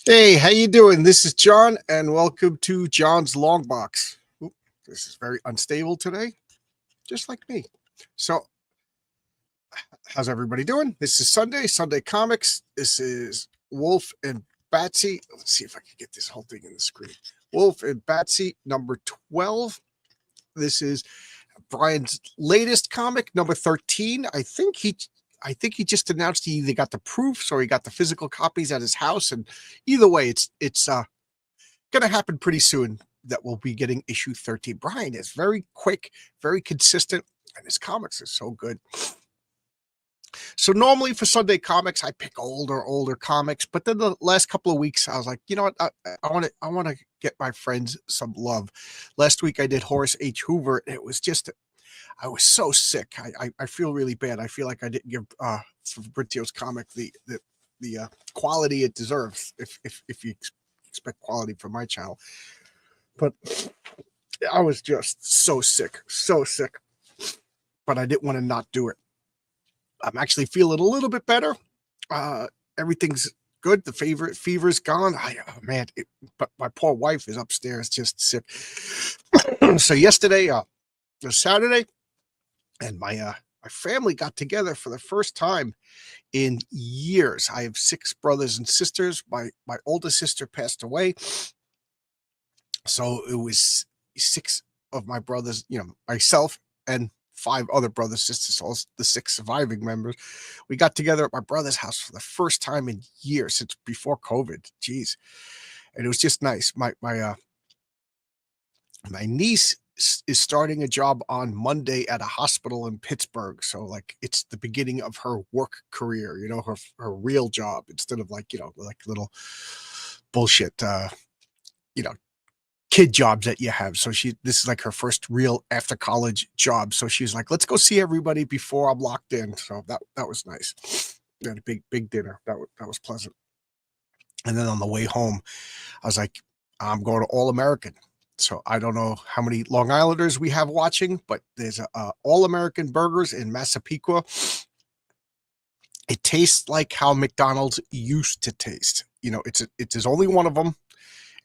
Hey, how you doing? This is John, and welcome to John's Long Box. Oop, this is very unstable today, just like me. So, how's everybody doing? This is Sunday Comics. This is Wolf and Batsy. Let's see if I can get this whole thing in the screen. Wolf and Batsy, number 12. This is Brian's latest comic, number 13. I think he just announced he either got the proofs or he got the physical copies at his house, and either way, it's going to happen pretty soon that we'll be getting issue 13. Brian is very quick, very consistent, and his comics are so good. So normally for Sunday comics, I pick older comics, but then the last couple of weeks, I was like, you know what, I want to get my friends some love. Last week I did Horace H. Hoover. And it was just, I was so sick. I feel really bad. I feel like I didn't give Fabrizio's comic the quality it deserves. If you expect quality from my channel, but I was just so sick, but I didn't want to not do it. I'm actually feeling a little bit better. Everything's good. The fever's gone. Man, but my poor wife is upstairs just sick. So yesterday, was Saturday, and my family got together for the first time in years. I have 6 brothers and sisters. My oldest sister passed away, so it was 6 of my brothers, myself and 5 other brothers, sisters, so the 6 surviving members. We got together at my brother's house for the first time in years, since before COVID. Jeez. And it was just nice. My niece is starting a job on Monday at a hospital in Pittsburgh. So like it's the beginning of her work career, her real job, instead of like little bullshit kid jobs that you have. So this is like her first real after college job. So she's like, let's go see everybody before I'm locked in. So that was nice. We had a big dinner. That was pleasant. And then on the way home, I was like, I'm going to All American. So I don't know how many Long Islanders we have watching, but there's a All American Burgers in Massapequa. It tastes like how McDonald's used to taste. There's only one of them,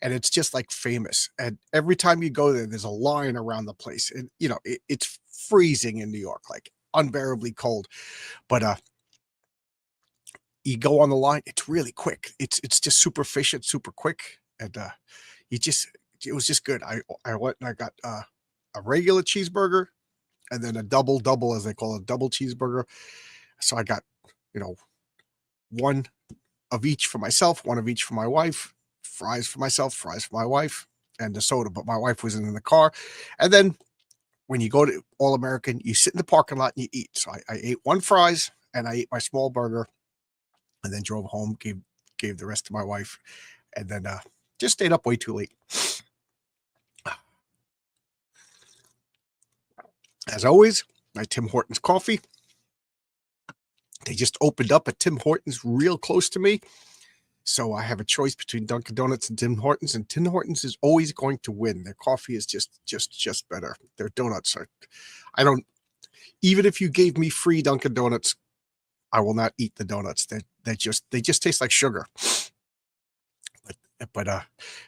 and it's just like famous. And every time you go there, there's a line around the place. And it's freezing in New York, like unbearably cold. But you go on the line, it's really quick. It's just super efficient, super quick, and it was just good. I went and I got a regular cheeseburger and then a double, as they call it, a double cheeseburger. So I got, one of each for myself, one of each for my wife, fries for myself, fries for my wife, and the soda. But my wife wasn't in the car. And then when you go to All American, you sit in the parking lot and you eat. So I ate 1 fries and I ate my small burger, and then drove home, gave the rest to my wife, and then just stayed up way too late. As always, my Tim Hortons coffee. They just opened up a Tim Hortons real close to me. So I have a choice between Dunkin' Donuts and Tim Hortons, and Tim Hortons is always going to win. Their coffee is just better. Their donuts even if you gave me free Dunkin' Donuts, I will not eat the donuts. They just taste like sugar. But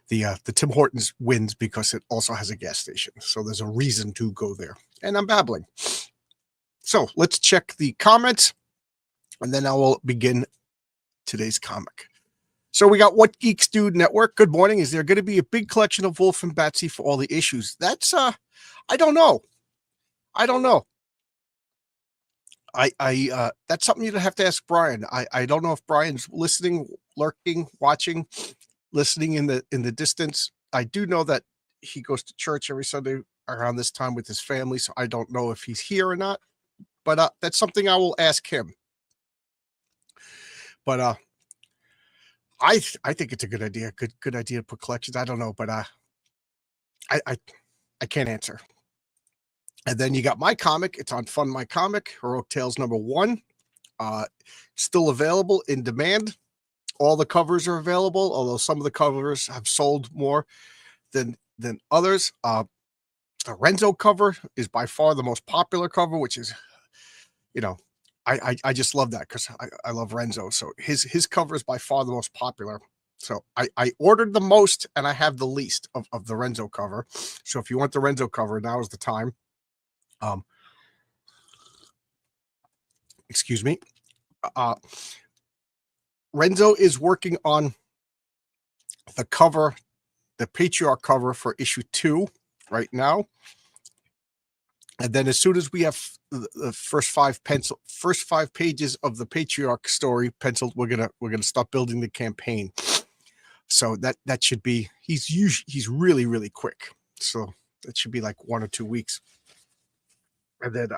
the Tim Hortons wins because it also has a gas station. So there's a reason to go there. And I'm babbling. So let's check the comments, and then I will begin today's comic. So we got What Geeks Do Network. Good morning. Is there going to be a big collection of Wulf and Batsy for all the issues? That's I don't know. That's something you'd have to ask Brian. I don't know if Brian's listening, lurking, watching, listening in the distance. I do know that he goes to church every Sunday around this time with his family, so I don't know if he's here or not. But that's something I will ask him. But I think it's a good idea. Good idea to put collections. I don't know, but I can't answer. And then you got my comic. It's on Fund My Comic, Heroic Tales number 1. Still available in demand. All the covers are available, although some of the covers have sold more than others. The Renzo cover is by far the most popular cover, which is, I just love that because I love Renzo. So his cover is by far the most popular. So I ordered the most and I have the least of the Renzo cover. So if you want the Renzo cover, now is the time. Excuse me. Renzo is working on the cover, the Patriarch cover for issue 2 right now. And then as soon as we have the first five pages of the Patriarch story penciled, we're gonna start building the campaign. So that should be, he's really quick. So that should be like 1 or 2 weeks. And then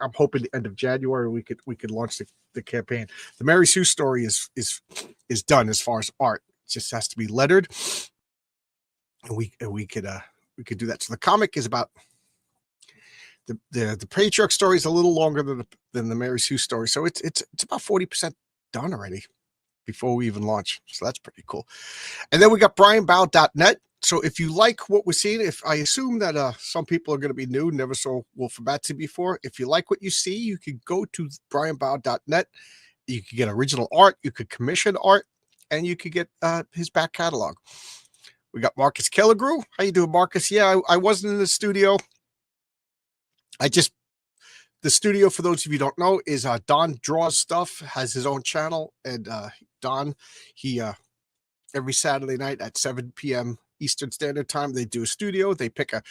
I'm hoping the end of January we could launch the campaign. The Mary Sue story is done as far as art. It just has to be lettered, and we could do that. So the comic is about the Patriarch story is a little longer than the Mary Sue story, so it's about 40% done already before we even launch. So that's pretty cool. And then we got brianbow.net. So if you like what we're seeing, if I assume that some people are going to be new, never saw Wulf and Batsy before. If you like what you see, you could go to brianbow.net. You could get original art, you could commission art, and you could get his back catalog. We got Marcus Kellegrew. How you doing, Marcus? Yeah, I wasn't in the studio. The studio, for those of you who don't know, is Don Draws Stuff, has his own channel. And Don, he every Saturday night at 7 p.m. Eastern Standard Time, they do a studio. They pick a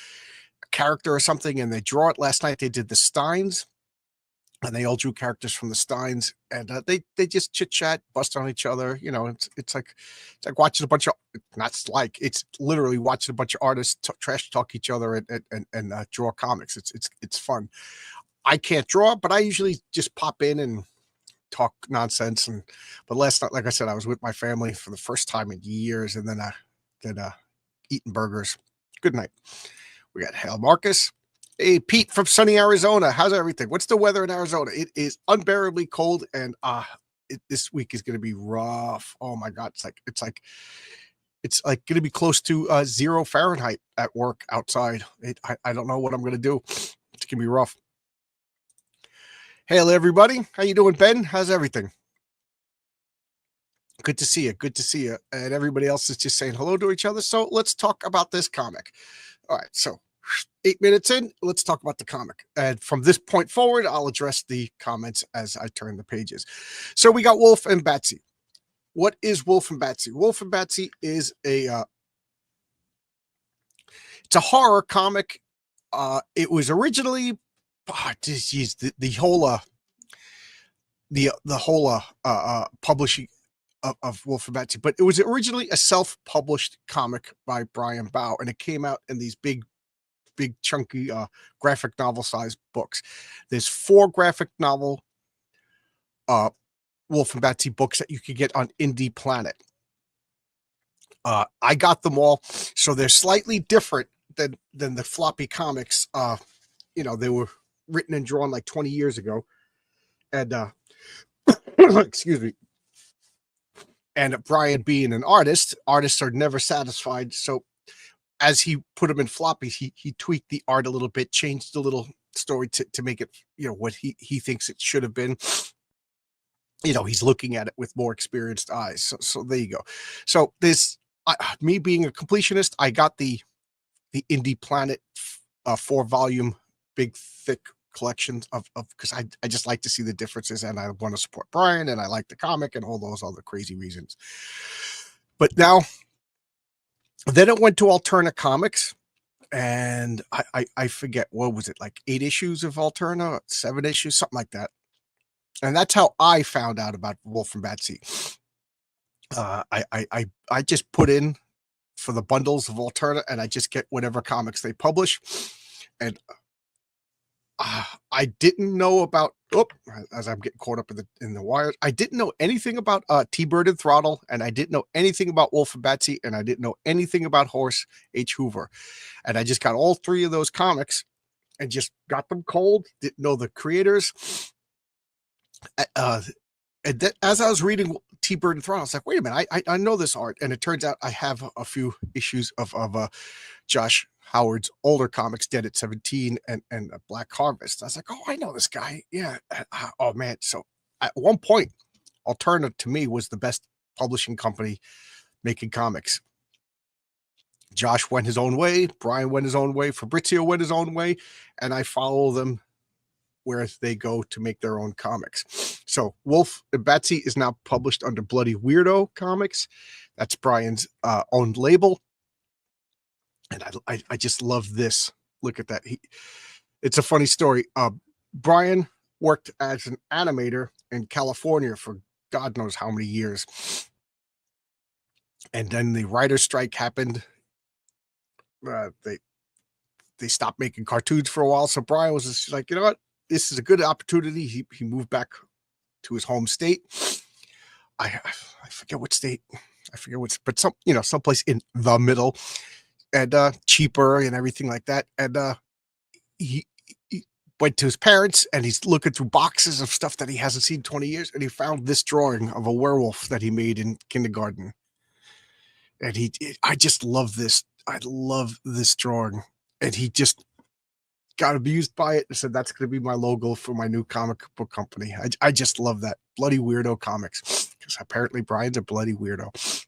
character or something and they draw it. Last night they did the Steins, and they all drew characters from the Steins, and they just chit chat, bust on each other. You know, it's like watching a bunch of, it's literally watching a bunch of artists trash talk each other and draw comics. It's fun. I can't draw, but I usually just pop in and talk nonsense. But last night, like I said, I was with my family for the first time in years, and then eating burgers. Good night. We got Hale Marcus. Hey, Pete from sunny Arizona. How's everything? What's the weather in Arizona? It is unbearably cold, and this week is going to be rough. Oh my God. It's like going to be close to 0 Fahrenheit at work outside. I don't know what I'm going to do. It's going to be rough. Hey, everybody. How you doing, Ben? How's everything? Good to see you. Good to see you. And everybody else is just saying hello to each other. So let's talk about this comic. All right. So 8 minutes in, let's talk about the comic. And from this point forward, I'll address the comments as I turn the pages. So we got Wulf and Batsy. What is Wulf and Batsy? Wulf and Batsy is it's a horror comic. It was originally, the whole publishing of Wulf and Batsy, but it was originally a self-published comic by Brian Bow, and it came out in these big chunky graphic novel sized books. There's 4 graphic novel Wulf and Batsy books that you could get on Indie Planet. I got them all, so they're slightly different than the floppy comics. They were written and drawn like 20 years ago, and excuse me. And Brian being an artists are never satisfied. So as he put them in floppies, he tweaked the art a little bit, changed a little story to make it, what he thinks it should have been. He's looking at it with more experienced eyes. So there you go. So this, me being a completionist, I got the Indie Planet 4-volume, big, thick collections of because I just like to see the differences, and I want to support Brian, and I like the comic and all those other crazy reasons. But now, then it went to Alterna Comics, and I forget, what was it, like 8 issues of Alterna, 7 issues, something like that. And that's how I found out about Wulf and Batsy. I just put in for the bundles of Alterna, and I just get whatever comics they publish. And I didn't know about, as I'm getting caught up in the wires, I didn't know anything about T-Bird and Throttle, and I didn't know anything about Wulf and Batsy, and I didn't know anything about Horace H. Hoover. And I just got all 3 of those comics and just got them cold, didn't know the creators. And that, as I was reading T-Bird and Throttle, I was like, wait a minute, I know this art. And it turns out I have a few issues of Josh Howard's older comics, Dead at 17 and Black Harvest. I was like, oh, I know this guy. Yeah. Oh, man. So at one point, Alterna to me was the best publishing company making comics. Josh went his own way, Brian went his own way, Fabrizio went his own way, and I follow them where they go to make their own comics. So Wulf and Batsy is now published under Bloody Weirdo Comics. That's Brian's own label. And I just love this. Look at that. It's a funny story. Brian worked as an animator in California for God knows how many years. And then the writer's strike happened. They stopped making cartoons for a while. So Brian was just like, you know what? This is a good opportunity. He moved back to his home state. I forget what state. I forget what's, but someplace in the middle, and cheaper and everything like that. And he went to his parents, and he's looking through boxes of stuff that he hasn't seen in 20 years, and he found this drawing of a werewolf that he made in kindergarten. And I just love this. I love this drawing. And he just got abused by it and said, that's going to be my logo for my new comic book company. I just love that. Bloody Weirdo Comics. Because apparently Brian's a bloody weirdo.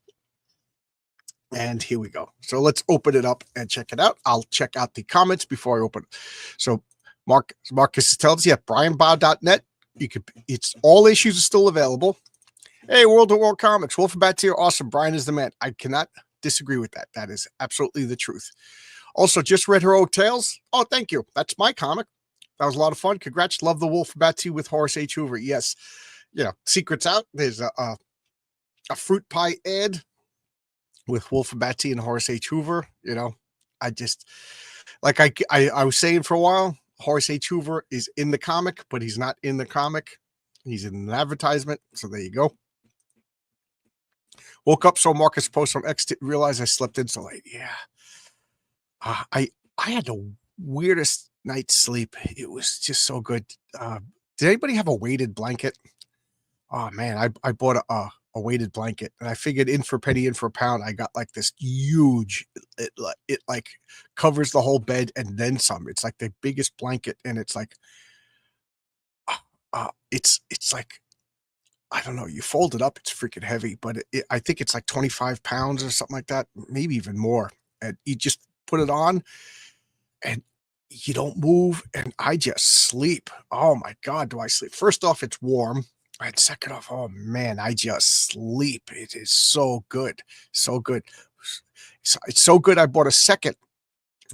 And here we go. So let's open it up and check it out. I'll check out the comments before I open it. So Marcus is telling us, yeah, brianbow.net. It's all issues are still available. Hey, World of War Comics. Wulf and Batsy are awesome. Brian is the man. I cannot disagree with that. That is absolutely the truth. Also, just read Heroic Tales. Oh, thank you. That's my comic. That was a lot of fun. Congrats. Love the Wulf and Batsy with Horace H. Hoover. Yes. Secrets out. There's a fruit pie ad with Wulf and Batsy and Horace H. Hoover. I just, like I was saying for a while, Horace H. Hoover is in the comic, but he's not in the comic. He's in an advertisement. So there you go. Woke up, saw Marcus post from X, realized I slept in so late. Yeah. I had the weirdest night's sleep. It was just so good. Did anybody have a weighted blanket? Oh man, I bought a weighted blanket, and I figured in for a penny, in for a pound. I got like this huge. It like covers the whole bed and then some. It's like the biggest blanket, and it's like, it's like, I don't know. You fold it up, it's freaking heavy, but I think it's like 25 pounds or something like that, maybe even more. And you just put it on, and you don't move, and I just sleep. Oh my God, do I sleep? First off, it's warm. And second off, oh man, I just sleep. It is so good. So good. It's so good. I bought a second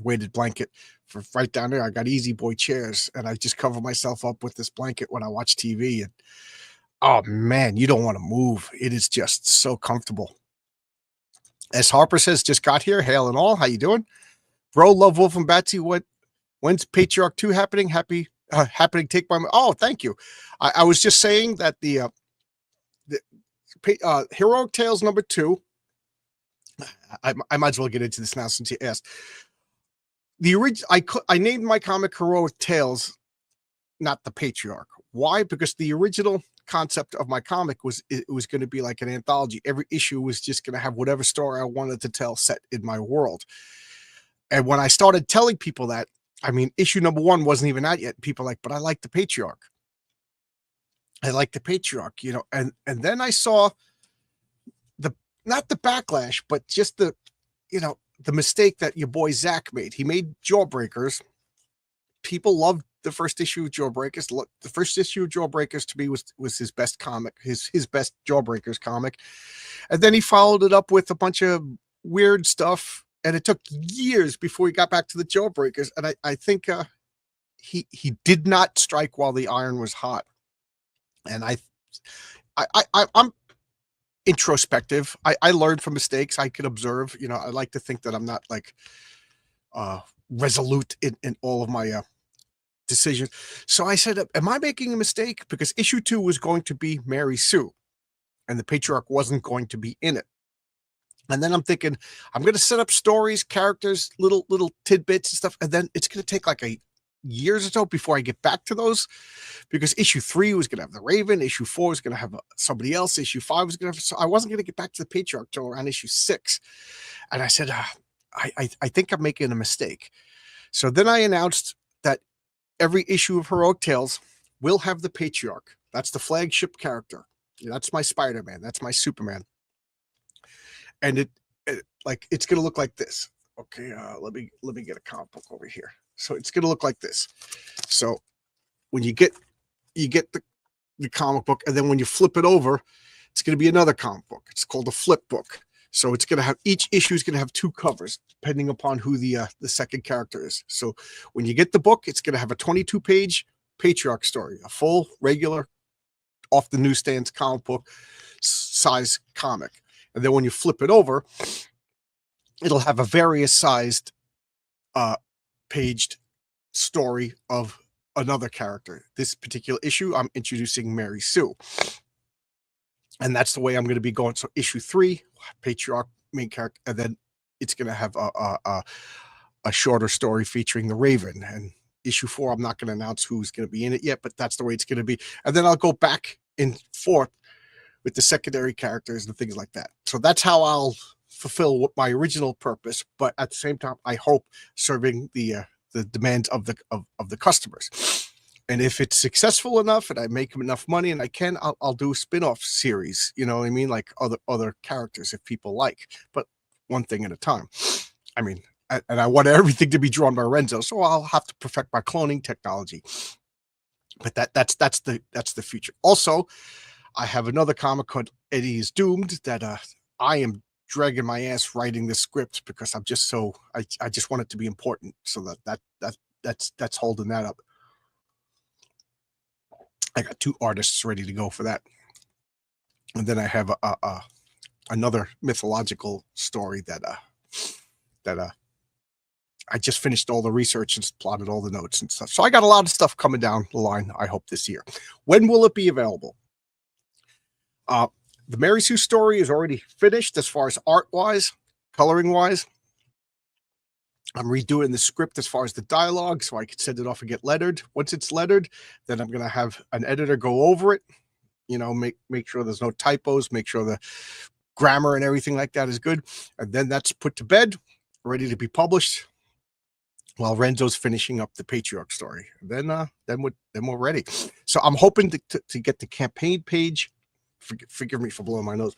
weighted blanket for right down there. I got Easy Boy chairs, and I just cover myself up with this blanket when I watch TV. And oh man, you don't want to move. It is just so comfortable. As Harper says, just got here. Hail and all. How you doing? Bro, love Wulf and Batsy. When's Patriarch 2 happening? Happening. Take my. Oh, thank you. I was just saying that the Heroic Tales #2. I might as well get into this now since you asked. The original. I named my comic Heroic Tales, not the Patriarch. Why? Because the original concept of my comic was it was going to be like an anthology. Every issue was just going to have whatever story I wanted to tell set in my world. And when I started telling people that, I mean, issue #1 wasn't even out yet. People like, but I like the Patriarch. I like the Patriarch, and then I saw not the backlash, but just the mistake that your boy Zach made. He made Jawbreakers. People loved the first issue of Jawbreakers. The first issue of Jawbreakers to me was his best comic, his best Jawbreakers comic. And then he followed it up with a bunch of weird stuff. And it took years before he got back to the Jawbreakers. And I think he did not strike while the iron was hot. And I'm introspective. I learn from mistakes. I can observe. I like to think that I'm not like resolute in all of my decisions. So I said, am I making a mistake? Because issue 2 was going to be Mary Sue, and the Patriarch wasn't going to be in it. And then I'm thinking, I'm going to set up stories, characters, little tidbits and stuff. And then it's going to take like years or so before I get back to those, because issue 3 was going to have the Raven. Issue 4 was going to have somebody else. Issue 5 was going to have, so I wasn't going to get back to the Patriarch till around issue 6. And I said, I think I'm making a mistake. So then I announced that every issue of Heroic Tales will have the Patriarch. That's the flagship character. That's my Spider-Man. That's my Superman. and it like it's going to look like this. Okay, let me get a comic book over here. So it's going to look like this. So when you get the comic book, and then when you flip it over, it's going to be another comic book. It's called a flip book. So it's going to have, each issue is going to have two covers depending upon who the second character is. So when you get the book, it's going to have a 22-page patriarch story, a full regular off the newsstands comic book size comic. And then when you flip it over, it'll have a various sized paged story of another character. This particular issue, I'm introducing Mary Sue. And that's the way I'm going to be going. So issue 3, patriarch, main character, and then it's going to have a shorter story featuring the Raven. And issue 4, I'm not going to announce who's going to be in it yet, but that's the way it's going to be. And then I'll go back and forth with the secondary characters and things like that. So that's how I'll fulfill what my original purpose, but at the same time, I hope serving the demands of the customers. And if it's successful enough and I make enough money and I can, I'll do a spin-off series, you know what I mean? Like other characters if people like, but one thing at a time. I mean, and I want everything to be drawn by Renzo, so I'll have to perfect my cloning technology. But that's the future. Also, I have another comic called Eddie is Doomed that I am dragging my ass writing the script because I'm just so I just want it to be important, so that's holding that up. I got 2 artists ready to go for that, and then I have another mythological story that I just finished all the research and plotted all the notes and stuff. So I got a lot of stuff coming down the line, I hope, this year. When will it be available? The Mary Sue story is already finished as far as art-wise, coloring-wise. I'm redoing the script as far as the dialogue so I could send it off and get lettered. Once it's lettered, then I'm going to have an editor go over it, you know, make sure there's no typos, make sure the grammar and everything like that is good. And then that's put to bed, ready to be published while Renzo's finishing up the patriarch story. And then we're ready. So I'm hoping to get the campaign page. Forgive me for blowing my nose.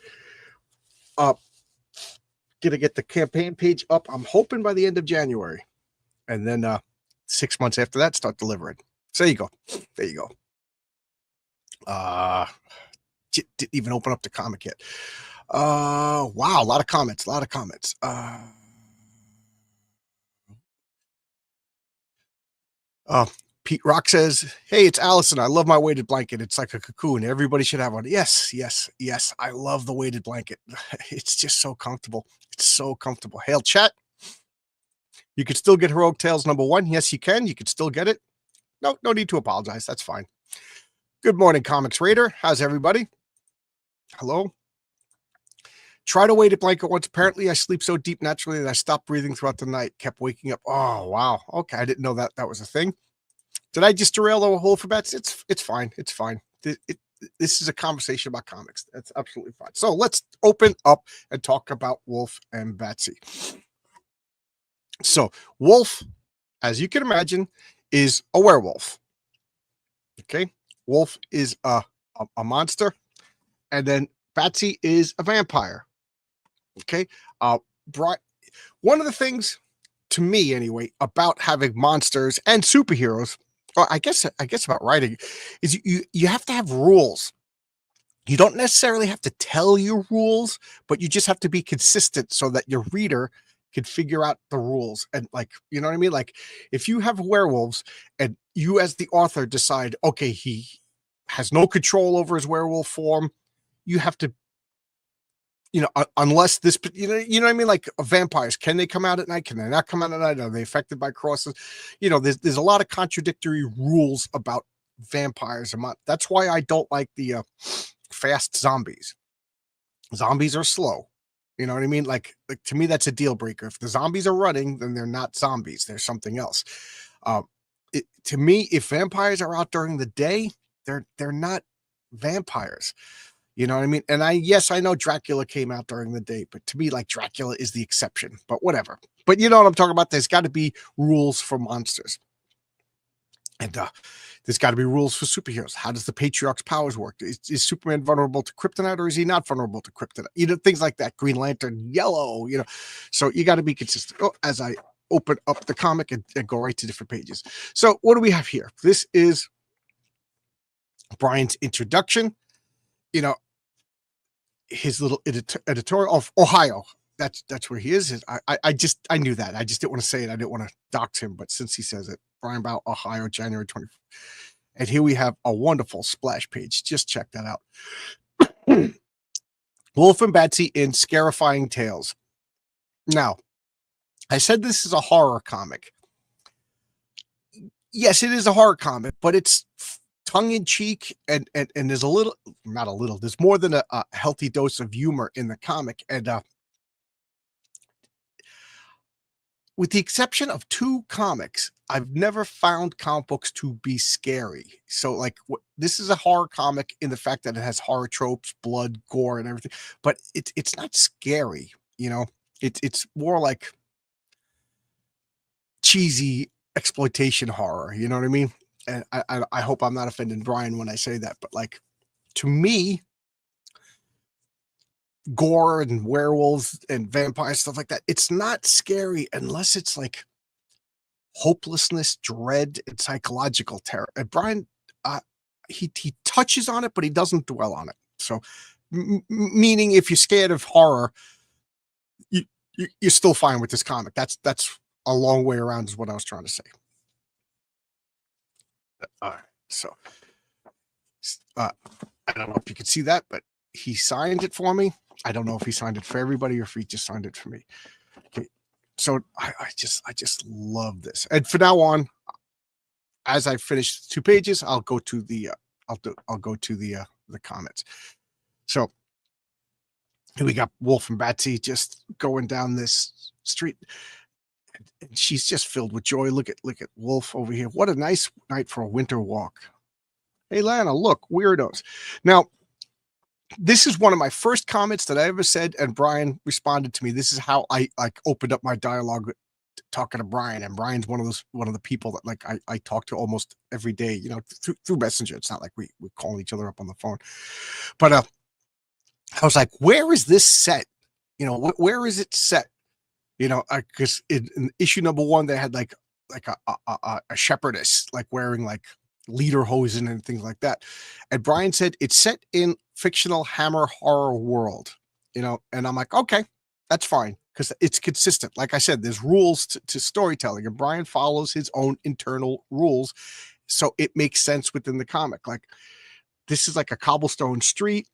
Gonna get the campaign page up, I'm hoping, by the end of January, and then 6 months after that, start delivering. So there you go. There you go. Didn't even open up the comic yet. Wow, a lot of comments. Pete Rock says, "Hey, it's Allison. I love my weighted blanket. It's like a cocoon. Everybody should have one." Yes. I love the weighted blanket. It's just so comfortable. It's so comfortable. Hail chat. You could still get Heroic Tales #1. Yes, you can. You could still get it. No need to apologize. That's fine. Good morning, Comics Raider. How's everybody? Hello. Tried a weighted blanket once. Apparently, I sleep so deep naturally that I stopped breathing throughout the night. Kept waking up. Oh, wow. Okay, I didn't know that was a thing. Did I just derail the whole for Batsy? It's fine. It's fine. This is a conversation about comics. That's absolutely fine. So let's open up and talk about Wulf and Batsy. So Wulf, as you can imagine, is a werewolf. Okay, Wulf is a monster, and then Batsy is a vampire. Okay, one of the things, to me anyway, about having monsters and superheroes, or I guess about writing, is you have to have rules. You don't necessarily have to tell your rules, but you just have to be consistent so that your reader can figure out the rules. And, like, you know what I mean? Like, if you have werewolves and you as the author decide, okay, he has no control over his werewolf form, you have to, you know, unless this, you know what I mean? Like vampires, can they come out at night? Can they not come out at night? Are they affected by crosses? You know, there's a lot of contradictory rules about vampires. That's why I don't like the fast zombies. Zombies are slow. You know what I mean? Like to me, that's a deal breaker. If the zombies are running, then they're not zombies. They're something else. To me, if vampires are out during the day, they're not vampires. You know what I mean? And I know Dracula came out during the day, but to me, like, Dracula is the exception, but whatever. But you know what I'm talking about? There's got to be rules for monsters. And there's got to be rules for superheroes. How does the Patriarch's powers work? Is Superman vulnerable to kryptonite, or is he not vulnerable to kryptonite? Things like that. Green Lantern, yellow, So you got to be consistent. Oh, as I open up the comic and go right to different pages. So what do we have here? This is Brian's introduction. His little editorial of Ohio. That's where he is. I knew that. I just didn't want to say it. I didn't want to dox him, but since he says it, Brian Bow, Ohio, January 24th. And here we have a wonderful splash page. Just check that out. Wulf and Batsy in Scarifying Tales. Now, I said this is a horror comic. Yes, it is a horror comic, but it's tongue-in-cheek and there's a little, not a little, there's more than a healthy dose of humor in the comic. And with the exception of 2 comics, I've never found comic books to be scary. So like this is a horror comic in the fact that it has horror tropes, blood, gore, and everything, but it's not scary. It's more like cheesy exploitation horror. You know what I mean? And I hope I'm not offending Brian when I say that, but like to me, gore and werewolves and vampires, stuff like that, it's not scary unless it's like hopelessness, dread, and psychological terror. And Brian, he touches on it, but he doesn't dwell on it. So, meaning if you're scared of horror, you're still fine with this comic. That's a long way around, is what I was trying to say. All right, so I don't know if you can see that, but he signed it for me. I don't know if he signed it for everybody or if he just signed it for me. Okay, so I just love this. And from now on, as I finish 2 pages, I'll go to the the comments. So here we got Wulf and Batsy just going down this street. And she's just filled with joy. Look at Wulf over here. What a nice night for a winter walk. Hey, Lana, look, weirdos. Now, this is one of my first comments that I ever said, and Brian responded to me. This is how I like opened up my dialogue talking to Brian, and Brian's one of the people that like I talk to almost every day, through Messenger. It's not like we're calling each other up on the phone. But I was like, where is this set? Where is it set? Because in issue number 1, they had like a shepherdess like wearing like lederhosen and things like that. And Brian said it's set in fictional Hammer horror world, and I'm like, okay, that's fine, because it's consistent. Like I said, there's rules to storytelling, and Brian follows his own internal rules, so it makes sense within the comic. Like this is like a cobblestone street,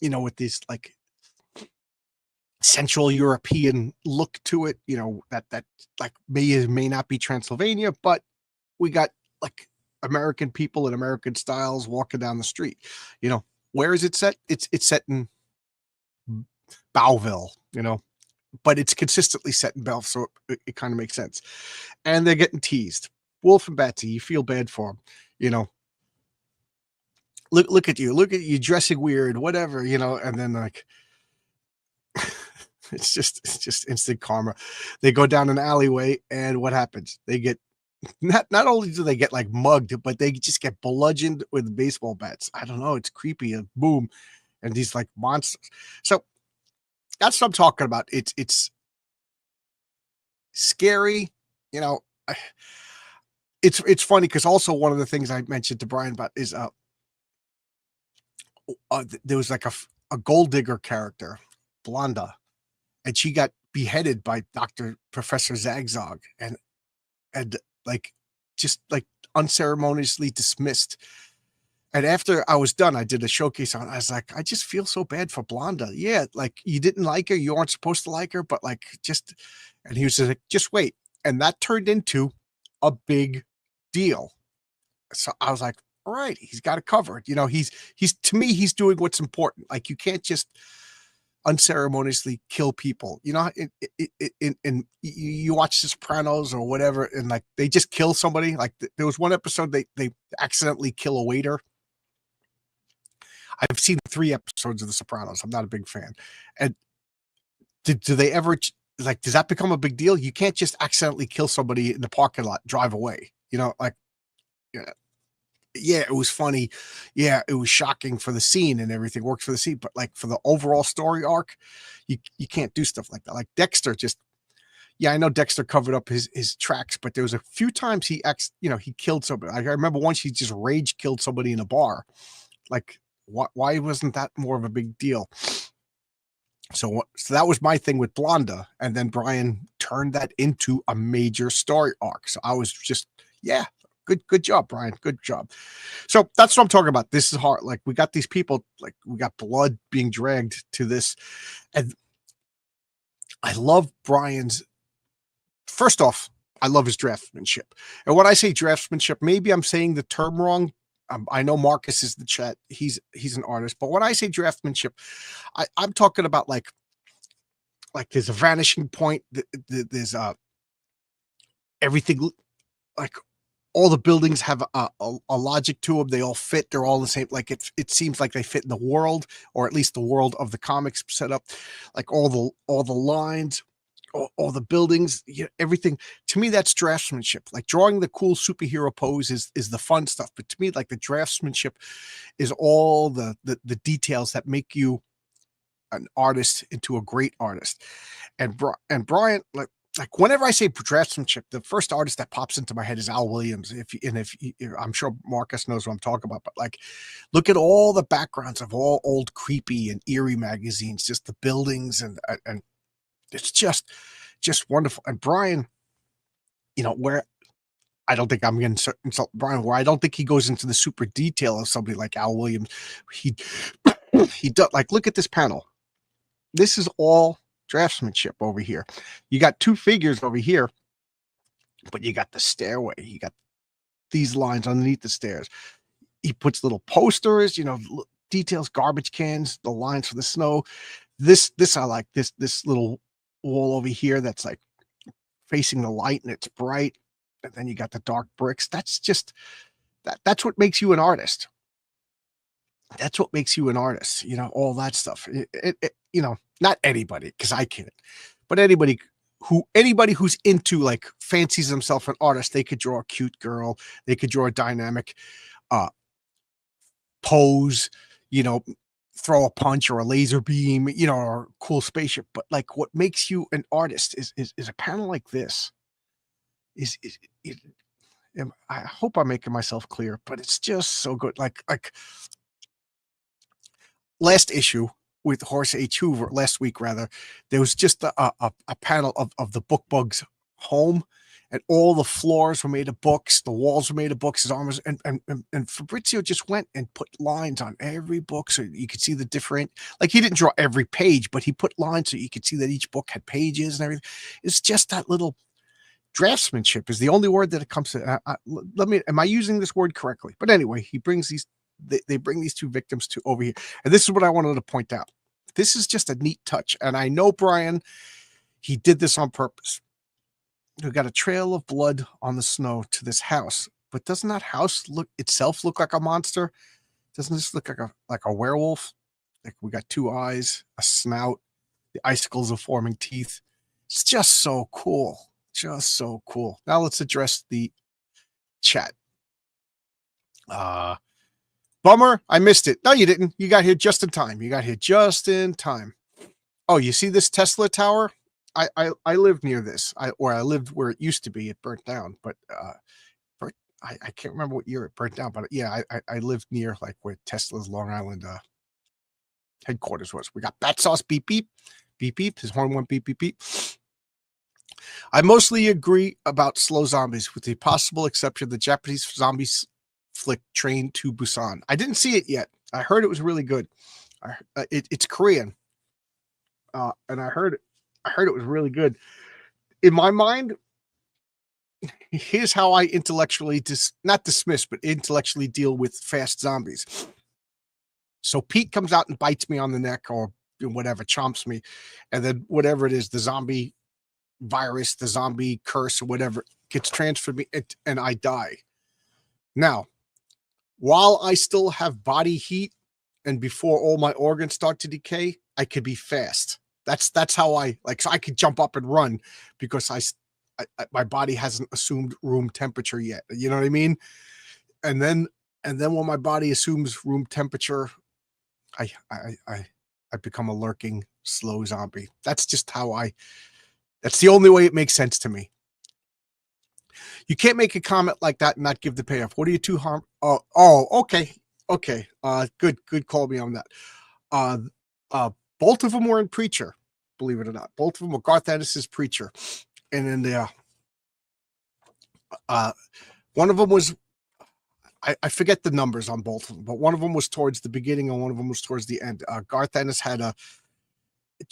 with this like Central European look to it, that like may not be Transylvania, but we got like American people in American styles walking down the street. Where is it set? It's set in Bowville, but it's consistently set in Belleville, so it kind of makes sense. And they're getting teased. Wulf and Batsy, you feel bad for them, Look at you dressing weird, whatever, and then like it's just instant karma. They go down an alleyway, and what happens? They get not only do they get like mugged, but they just get bludgeoned with baseball bats. I don't know. It's creepy. And boom, and these like monsters. So that's what I'm talking about. It's scary. It's funny because also one of the things I mentioned to Brian about is there was like a gold digger character, Blonda, and she got beheaded by Professor Zagzag, and like just like unceremoniously dismissed. And after I was done, I did a showcase on it. I was like, I just feel so bad for Blonda. Yeah, like you didn't like her, you aren't supposed to like her, but like and he was like, just wait. And that turned into a big deal. So I was like, all right, he's got it covered. He's to me, he's doing what's important. Like you can't just unceremoniously kill people. In you watch The Sopranos or whatever, and like they just kill somebody. Like there was one episode they accidentally kill a waiter. I've seen 3 episodes of The Sopranos. I'm not a big fan. And do they ever like? Does that become a big deal? You can't just accidentally kill somebody in the parking lot, drive away. Like Yeah, yeah, it was funny. Yeah, it was shocking for the scene and everything worked for the scene, but like for the overall story arc, you can't do stuff like that. Like Dexter just yeah, I know Dexter covered up his tracks, but there was a few times he killed somebody. I remember once he just rage killed somebody in a bar. Like, why wasn't that more of a big deal? So that was my thing with Blonda, and then Brian turned that into a major story arc. So I was just, yeah, good job, Brian, good job. So that's what I'm talking about. This is hard. Like we got these people, like we got blood being dragged to this, and I love Brian's. First off, I love his draftsmanship, and when I say draftsmanship, maybe I'm saying the term wrong. I know Marcus is the chat. He's an artist, but when I say draftsmanship, I'm talking about like there's a vanishing point. There's everything like all the buildings have a logic to them. They all fit. They're all the same. Like it seems like they fit in the world, or at least the world of the comics setup. Like all the lines, all the buildings, everything. To me, that's draftsmanship. Like drawing the cool superhero pose is the fun stuff. But to me, like the draftsmanship is all the details that make you an artist into a great artist. And Brian, like whenever I say draftsmanship, the first artist that pops into my head is Al Williams. If I'm sure Marcus knows what I'm talking about, but like, look at all the backgrounds of all old creepy and eerie magazines, just the buildings and it's just wonderful. And Brian, where I don't think I'm going to insult Brian, where I don't think he goes into the super detail of somebody like Al Williams. He he does like look at this panel. This is all draftsmanship over here. You got two figures over here, but you got the stairway. You got these lines underneath the stairs. He puts little posters, details, garbage cans, the lines for the snow. This I like this little wall over here that's like facing the light and it's bright. And then you got the dark bricks. That's just that's what makes you an artist. That's what makes you an artist, all that stuff. Not anybody, because I can't, but anybody who's into like fancies themselves an artist, they could draw a cute girl, they could draw a dynamic uh pose, you know, throw a punch or a laser beam, or a cool spaceship. But like what makes you an artist is a panel like this. Is I hope I'm making myself clear, but it's just so good. Like last issue with Horace H. Hoover, last week rather, there was just a panel of the book bug's home, and all the floors were made of books, the walls were made of books, his armors, and Fabrizio just went and put lines on every book so you could see the different, like he didn't draw every page, but he put lines so you could see that each book had pages and everything. It's just that little draftsmanship is the only word that it comes to. Am I using this word correctly? But anyway, he brings these, they bring these two victims to over here. And this is what I wanted to point out. This is just a neat touch. And I know Brian, he did this on purpose. We got a trail of blood on the snow to this house, but doesn't that house look like a monster? Doesn't this look like a werewolf? Like we got two eyes, a snout, the icicles are forming teeth. It's just so cool. Just so cool. Now let's address the chat. Bummer, I missed it. No, you didn't. You got here just in time. Oh, you see this Tesla tower? I lived near this. I lived where it used to be. It burnt down, but I can't remember what year it burnt down. But yeah, I lived near like where Tesla's Long Island headquarters was. We got Bat Sauce beep beep beep beep. His horn went beep beep beep. I mostly agree about slow zombies, with the possible exception of the Japanese zombies flick Train to Busan. I didn't see it yet. I heard it was really good. It's Korean, and I heard it was really good. In my mind, here's how I intellectually not dismiss, but intellectually deal with fast zombies. So Pete comes out and bites me on the neck or whatever, chomps me, and then whatever it is, the zombie virus, the zombie curse, or whatever, gets transferred me, and I die. Now, while I still have body heat and before all my organs start to decay, I could be fast. That's how I like. So I could jump up and run because my body hasn't assumed room temperature yet. You know what I mean? and then when my body assumes room temperature, I become a lurking slow zombie. That's just how that's the only way it makes sense to me. You can't make a comment like that and not give the payoff. What are you too harm? Okay. Good call me on that. Uh, both of them were in Preacher, believe it or not. Both of them were Garth Ennis's Preacher. And then one of them was, I forget the numbers on both of them, but one of them was towards the beginning and one of them was towards the end. Garth Ennis had a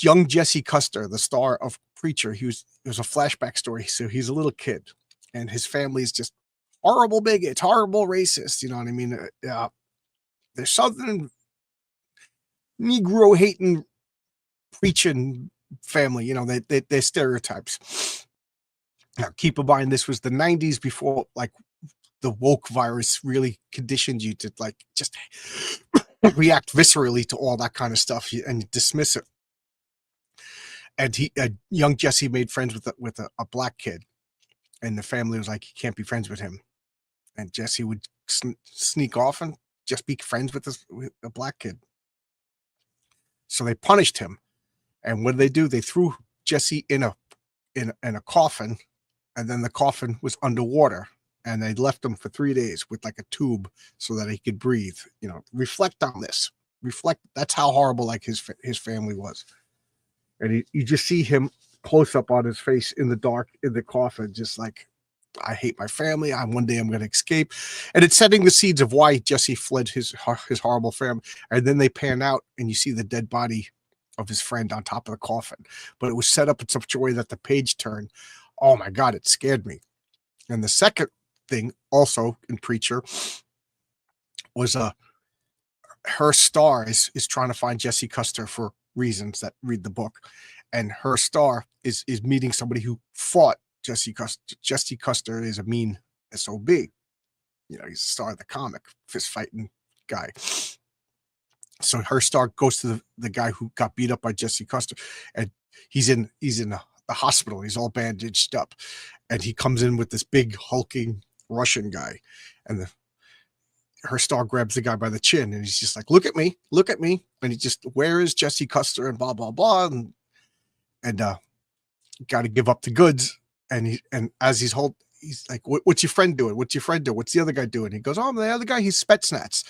young Jesse Custer, the star of Preacher. It was a flashback story. So he's a little kid and his family is just horrible bigots, horrible racist. You know what I mean? They're Southern Negro hating preaching family. You know, they're stereotypes. Now, keep in mind, this was the 90s before like the woke virus really conditioned you to like just react viscerally to all that kind of stuff and dismiss it. And young Jesse made friends with a black kid, and the family was like, "You can't be friends with him." And Jesse would sneak off and just be friends with a black kid. So they punished him. And what did they do? They threw Jesse in a coffin, and then the coffin was underwater. And they left him for 3 days with like a tube so that he could breathe. You know, reflect on this. Reflect. That's how horrible like his family was. And you just see him close up on his face in the dark in the coffin, just like, I hate my family. One day I'm going to escape. And it's setting the seeds of why Jesse fled his horrible family. And then they pan out and you see the dead body of his friend on top of the coffin. But it was set up in such a way that the page turned. Oh my God, it scared me. And the second thing also in Preacher was her star is trying to find Jesse Custer for reasons that read the book. And her star is meeting somebody who fought Jesse Custer. Jesse Custer is a mean SOB. You know, he's the star of the comic, fist fighting guy. So her star goes to the guy who got beat up by Jesse Custer, and he's in the hospital. He's all bandaged up, and he comes in with this big hulking Russian guy, and her star grabs the guy by the chin, and he's just like, look at me, and he just, where is Jesse Custer, and blah blah blah, and got to give up the goods. And as he's like, what's your friend doing? What's the other guy doing? He goes, oh, the other guy, he's Spetsnaz.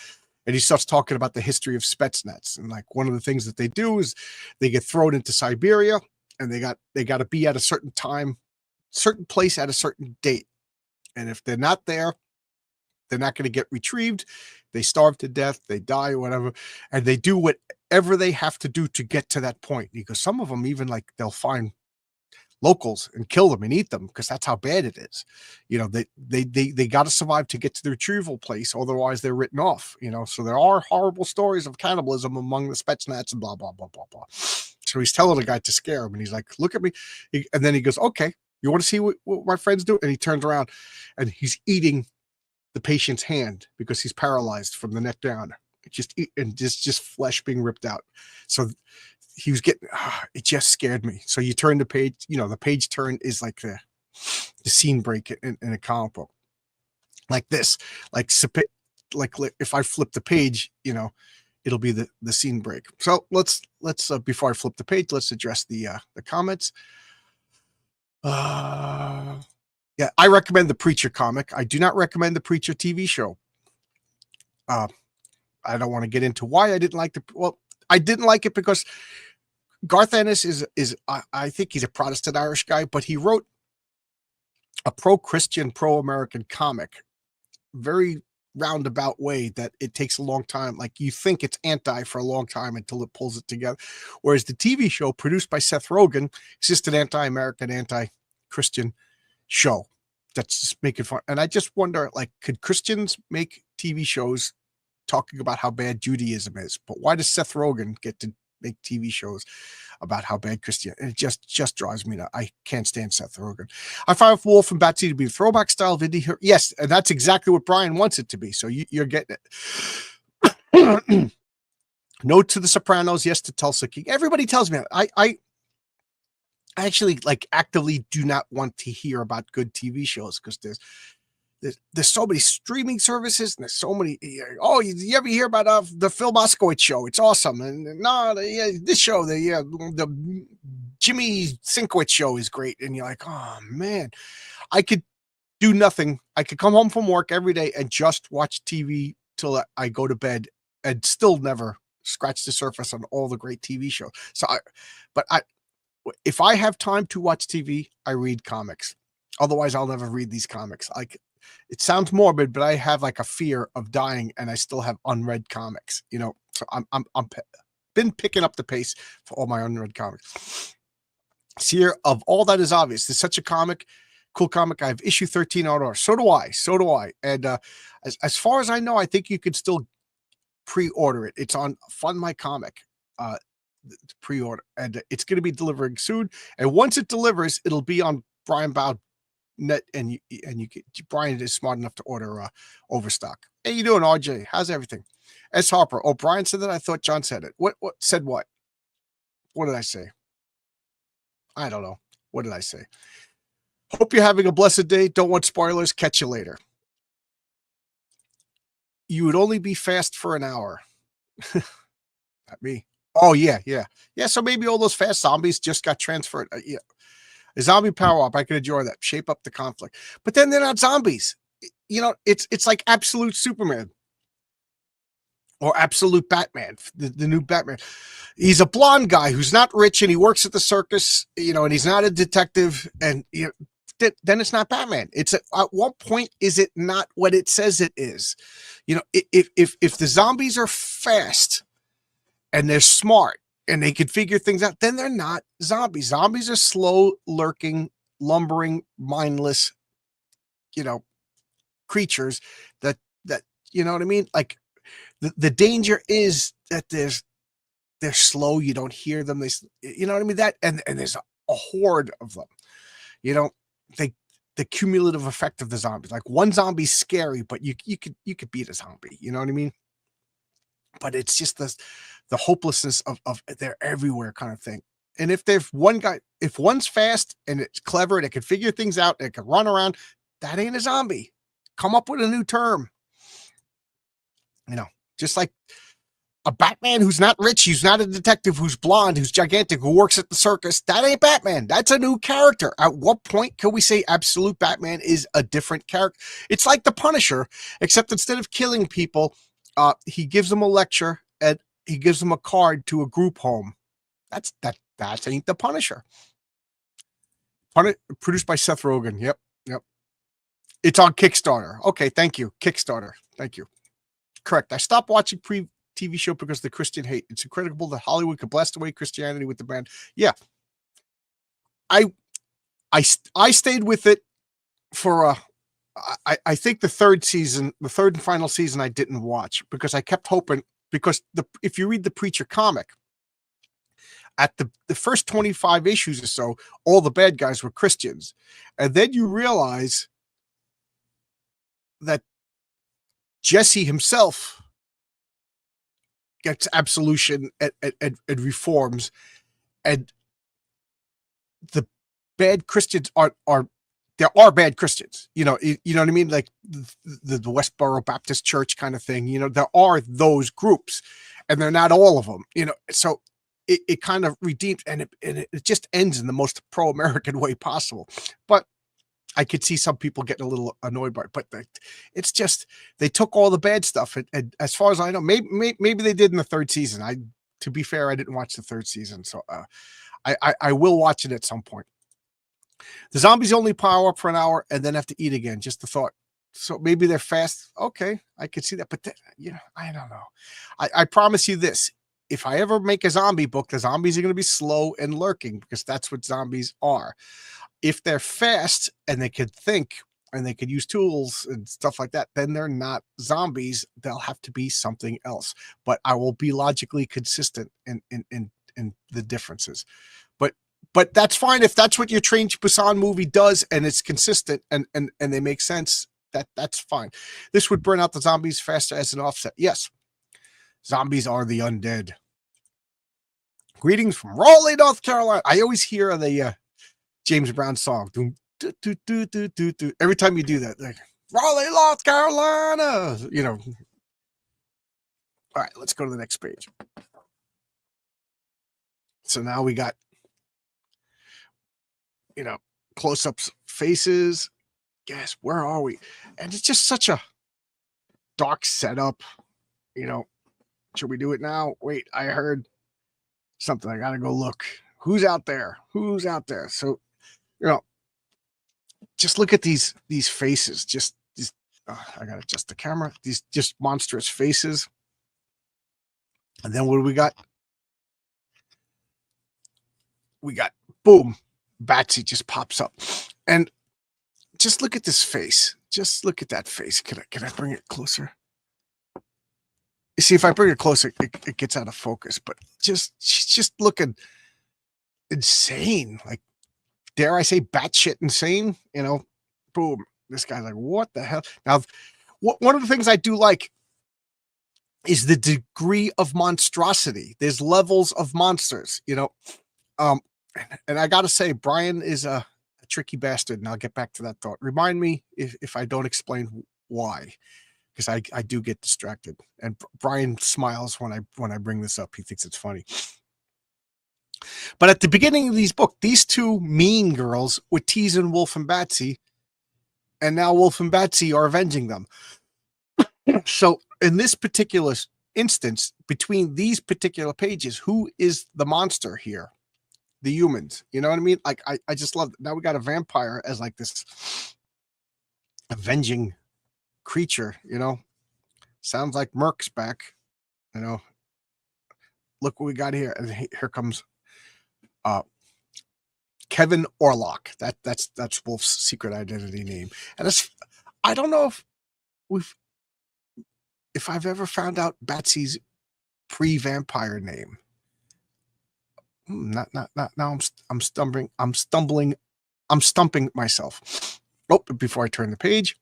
And he starts talking about the history of Spetsnaz. And like one of the things that they do is they get thrown into Siberia, and they got to be at a certain time, certain place at a certain date. And if they're not there, they're not going to get retrieved. They starve to death, they die or whatever. And they do whatever they have to do to get to that point. Because some of them even like they'll find locals and kill them and eat them because that's how bad it is. You know, they got to survive to get to the retrieval place, otherwise they're written off. You know, so there are horrible stories of cannibalism among the Spetsnaz and blah blah blah blah blah. So he's telling the guy to scare him, and he's like, "Look at me," and then he goes, "Okay, you want to see what my friends do?" And he turns around, and he's eating the patient's hand because he's paralyzed from the neck down. Just flesh being ripped out. So he was getting, it just scared me. So you turn the page, you know, the page turn is like the scene break in a comic book. Like this, like if I flip the page, you know, it'll be the scene break. So let's before I flip the page, let's address the comments. Yeah, I recommend the Preacher comic. I do not recommend the Preacher TV show. I don't want to get into why I didn't like I didn't like it because Garth Ennis is I think he's a Protestant Irish guy, but he wrote a pro-Christian, pro-American comic, very roundabout way that it takes a long time. Like you think it's anti for a long time until it pulls it together. Whereas the TV show produced by Seth Rogen is just an anti-American, anti-Christian show that's just making fun. And I just wonder, like, could Christians make TV shows talking about how bad Judaism is? But why does Seth Rogen get to make TV shows about how bad Christianity? It just drives me nuts. I can't stand Seth Rogen. I find Wulf and Batsy to be throwback style Vindy. Yes, and that's exactly what Brian wants it to be. So you're getting it. No to The Sopranos, yes to Tulsa King. Everybody tells me I actually like actively do not want to hear about good TV shows because there's so many streaming services, and there's so many. Oh, you ever hear about the Phil Moskowitz show? It's awesome. And no, this show, the Jimmy Sinkowitz show is great. And you're like, oh man, I could do nothing. I could come home from work every day and just watch TV till I go to bed, and still never scratch the surface on all the great TV shows. If I have time to watch TV, I read comics. Otherwise, I'll never read these comics. Like, it sounds morbid, but I have like a fear of dying, and I still have unread comics. So I'm been picking up the pace for all my unread comics. Here, of all that is obvious, there's such a cool comic. I have issue 13 out. So do I. And as far as I know, I think you could still pre-order it. It's on Fund My Comic. Pre-order, and it's going to be delivering soon. And once it delivers, it'll be on Brian Bow Net, and Brian is smart enough to order Overstock. Hey, you doing, RJ? How's everything? S. Harper. Oh, Brian said that. I thought John said it. What said what? What did I say? I don't know. What did I say? Hope you're having a blessed day. Don't want spoilers. Catch you later. You would only be fast for an hour. Not me. Oh, yeah. So maybe all those fast zombies just got transferred. Yeah. A zombie power up. I could enjoy that. Shape up the conflict. But then they're not zombies. It's like absolute Superman or absolute Batman, the new Batman. He's a blonde guy who's not rich, and he works at the circus, and he's not a detective. And then it's not Batman. It's at what point is it not what it says it is? If the zombies are fast and they're smart and they can figure things out, then they're not zombies. Zombies are slow, lurking, lumbering, mindless, creatures that you know what I mean? Like, the danger is that they're slow. You don't hear them. You know what I mean? That, and there's a horde of them. The cumulative effect of the zombies. Like, one zombie's scary, but you could beat a zombie. You know what I mean? But it's just the hopelessness of they're everywhere kind of thing. And if one's fast and it's clever and it can figure things out and it can run around, that ain't a zombie. Come up with a new term. Just like a Batman who's not rich, who's not a detective, who's blonde, who's gigantic, who works at the circus. That ain't Batman. That's a new character. At what point can we say absolute Batman is a different character? It's like the Punisher, except instead of killing people, he gives them a lecture and he gives them a card to a group home. That ain't the Punisher. Produced by Seth Rogen. Yep. It's on Kickstarter. Okay, thank you. Kickstarter. Thank you. Correct. I stopped watching TV show because of the Christian hate. It's incredible that Hollywood could blast away Christianity with the band. Yeah. I stayed with it for I think the third and final season I didn't watch because I kept hoping, because if you read the Preacher comic, at the first 25 issues or so, all the bad guys were Christians. And then you realize that Jesse himself gets absolution and reforms, and the bad Christians are there are bad Christians. You know what I mean? Like the Westboro Baptist Church kind of thing. There are those groups, and they're not all of them. So it kind of redeems, and it just ends in the most pro-American way possible. But I could see some people getting a little annoyed by it, but it's just, they took all the bad stuff. And as far as I know, maybe they did in the third season. To be fair, I didn't watch the third season. So I will watch it at some point. The zombies only power up for an hour and then have to eat again. Just the thought. So maybe they're fast. Okay. I could see that, but I don't know. I promise you this. If I ever make a zombie book, the zombies are going to be slow and lurking, because that's what zombies are. If they're fast and they could think and they could use tools and stuff like that, then they're not zombies. They'll have to be something else. But I will be logically consistent in the differences. But that's fine if that's what your Train to Busan movie does and it's consistent and they make sense. That's fine. This would burn out the zombies faster as an offset. Yes, zombies are the undead. Greetings from Raleigh, North Carolina. I always hear the James Brown song. Every time you do that, like, Raleigh, North Carolina. All right, let's go to the next page. So now we got, close-ups, faces. Guess where are we? And it's just such a dark setup. Should we do it now? Wait, I heard something. I gotta go look. Who's out there? Who's out there? So, just look at these faces. Just these. I gotta adjust the camera. These just monstrous faces. And then what do we got? We got boom, Batsy just pops up, and just look at this face. Just look at that face. Can I bring it closer? You see, if I bring it closer, it gets out of focus. But she's just looking insane. Like, dare I say, batshit insane? Boom. This guy's like, what the hell? Now, one of the things I do like is the degree of monstrosity. There's levels of monsters, and I gotta say, Brian is a tricky bastard, and I'll get back to that thought. Remind me if I don't explain why, because I do get distracted. And Brian smiles when I bring this up. He thinks it's funny. But at the beginning of these books, these two mean girls were teasing Wulf and Batsy, and now Wulf and Batsy are avenging them. So in this particular instance, between these particular pages, who is the monster here? The humans. You know what I mean? Like, I just love it. Now we got a vampire as like this avenging creature, Sounds like Merc's back, Look what we got here. And here comes Kevin Orlock. That's Wulf's secret identity name. And I don't know if I've ever found out Batsy's pre-vampire name. Not now. I'm stumbling myself. Oh, before I turn the page.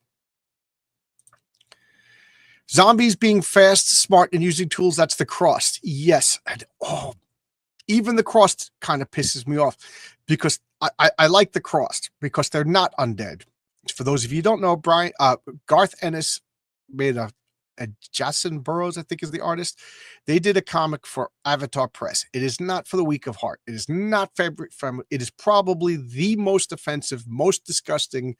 Zombies being fast, smart, and using tools. That's the Crossed. Yes. And even the Crossed kind of pisses me off, because I like the Crossed because they're not undead. For those of you who don't know, Garth Ennis made a Jason Burroughs, I think, is the artist. They did a comic for Avatar Press. It is not for the weak of heart. It is not fabric friendly. It is probably the most offensive, most disgusting.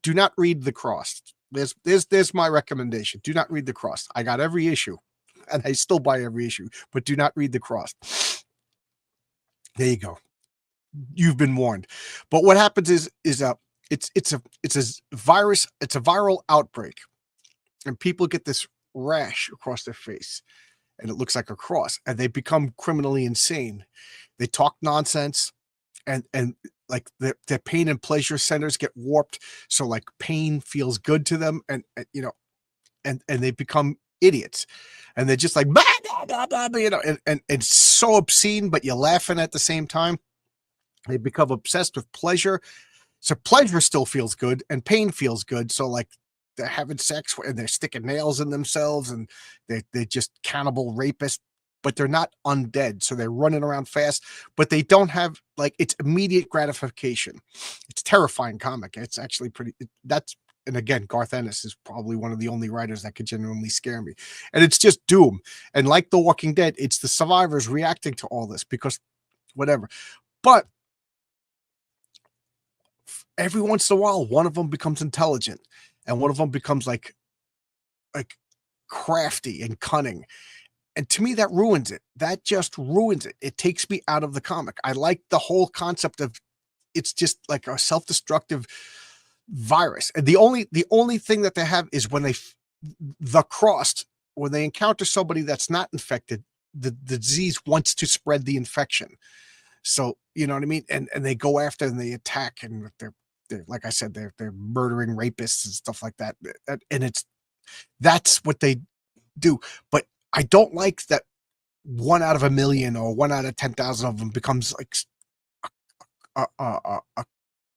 Do not read The Crossed. There's my recommendation. Do not read The Crossed. I got every issue, and I still buy every issue, but do not read The Crossed. There you go. You've been warned. But what happens is it's a virus. It's a viral outbreak, and people get this rash across their face, and it looks like a cross, and they become criminally insane. They talk nonsense, and like their pain and pleasure centers get warped, so like pain feels good to them, and they become idiots, and they're just like blah, blah, blah, blah, and it's so obscene, but you're laughing at the same time. They become obsessed with pleasure, so pleasure still feels good, and pain feels good. So like they're having sex and they're sticking nails in themselves, and they're just cannibal rapists. But they're not undead, so they're running around fast, but they don't have, like, it's immediate gratification. It's terrifying comic. It's actually and again, Garth Ennis is probably one of the only writers that could genuinely scare me. And it's just doom. And like The Walking Dead, it's the survivors reacting to all this because whatever. But every once in a while, one of them becomes intelligent, and one of them becomes like crafty and cunning. And to me, that ruins it. That just ruins it. It takes me out of the comic. I like the whole concept of it's just like a self-destructive virus. And the only thing that they have is when the Crossed, when they encounter somebody that's not infected, the disease wants to spread the infection. So, you know what I mean? And they go after and they attack, and they're like I said, they're murdering rapists and stuff like that. And that's what they do. But I don't like that 1 out of 1,000,000 or 1 out of 10,000 of them becomes like a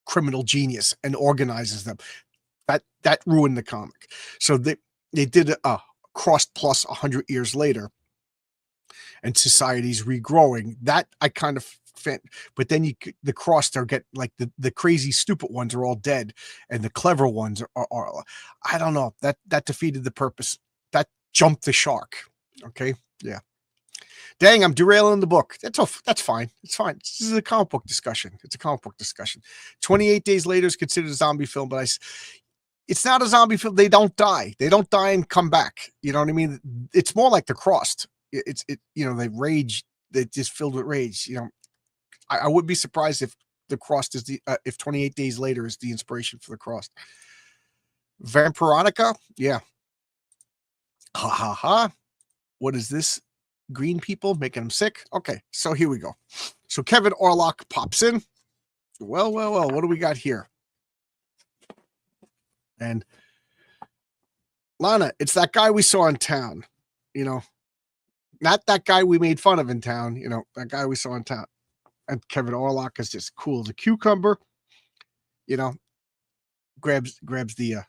criminal genius and organizes them. That ruined the comic. So they did a Crossed plus 100 years later, and society's regrowing. That I kind of but then the crossed are get like the crazy stupid ones are all dead, and the clever ones are I don't know, that defeated the purpose. That jumped the shark. Okay, yeah. Dang, I'm derailing the book. That's fine. It's fine. This is a comic book discussion. It's a comic book discussion. 28 Days Later is considered a zombie film, but it's not a zombie film. They don't die. They don't die and come back. You know what I mean? It's more like The Crossed. They rage. They just filled with rage. I would be surprised if The Crossed is if 28 Days Later is the inspiration for The Crossed. Vampironica, yeah. Ha ha ha. What is this? Green people making them sick. Okay, so here we go. So Kevin Orlock pops in. Well. What do we got here? And Lana, it's that guy we saw in town. Not that guy we made fun of in town. That guy we saw in town. And Kevin Orlock is just cool as a cucumber. Grabs the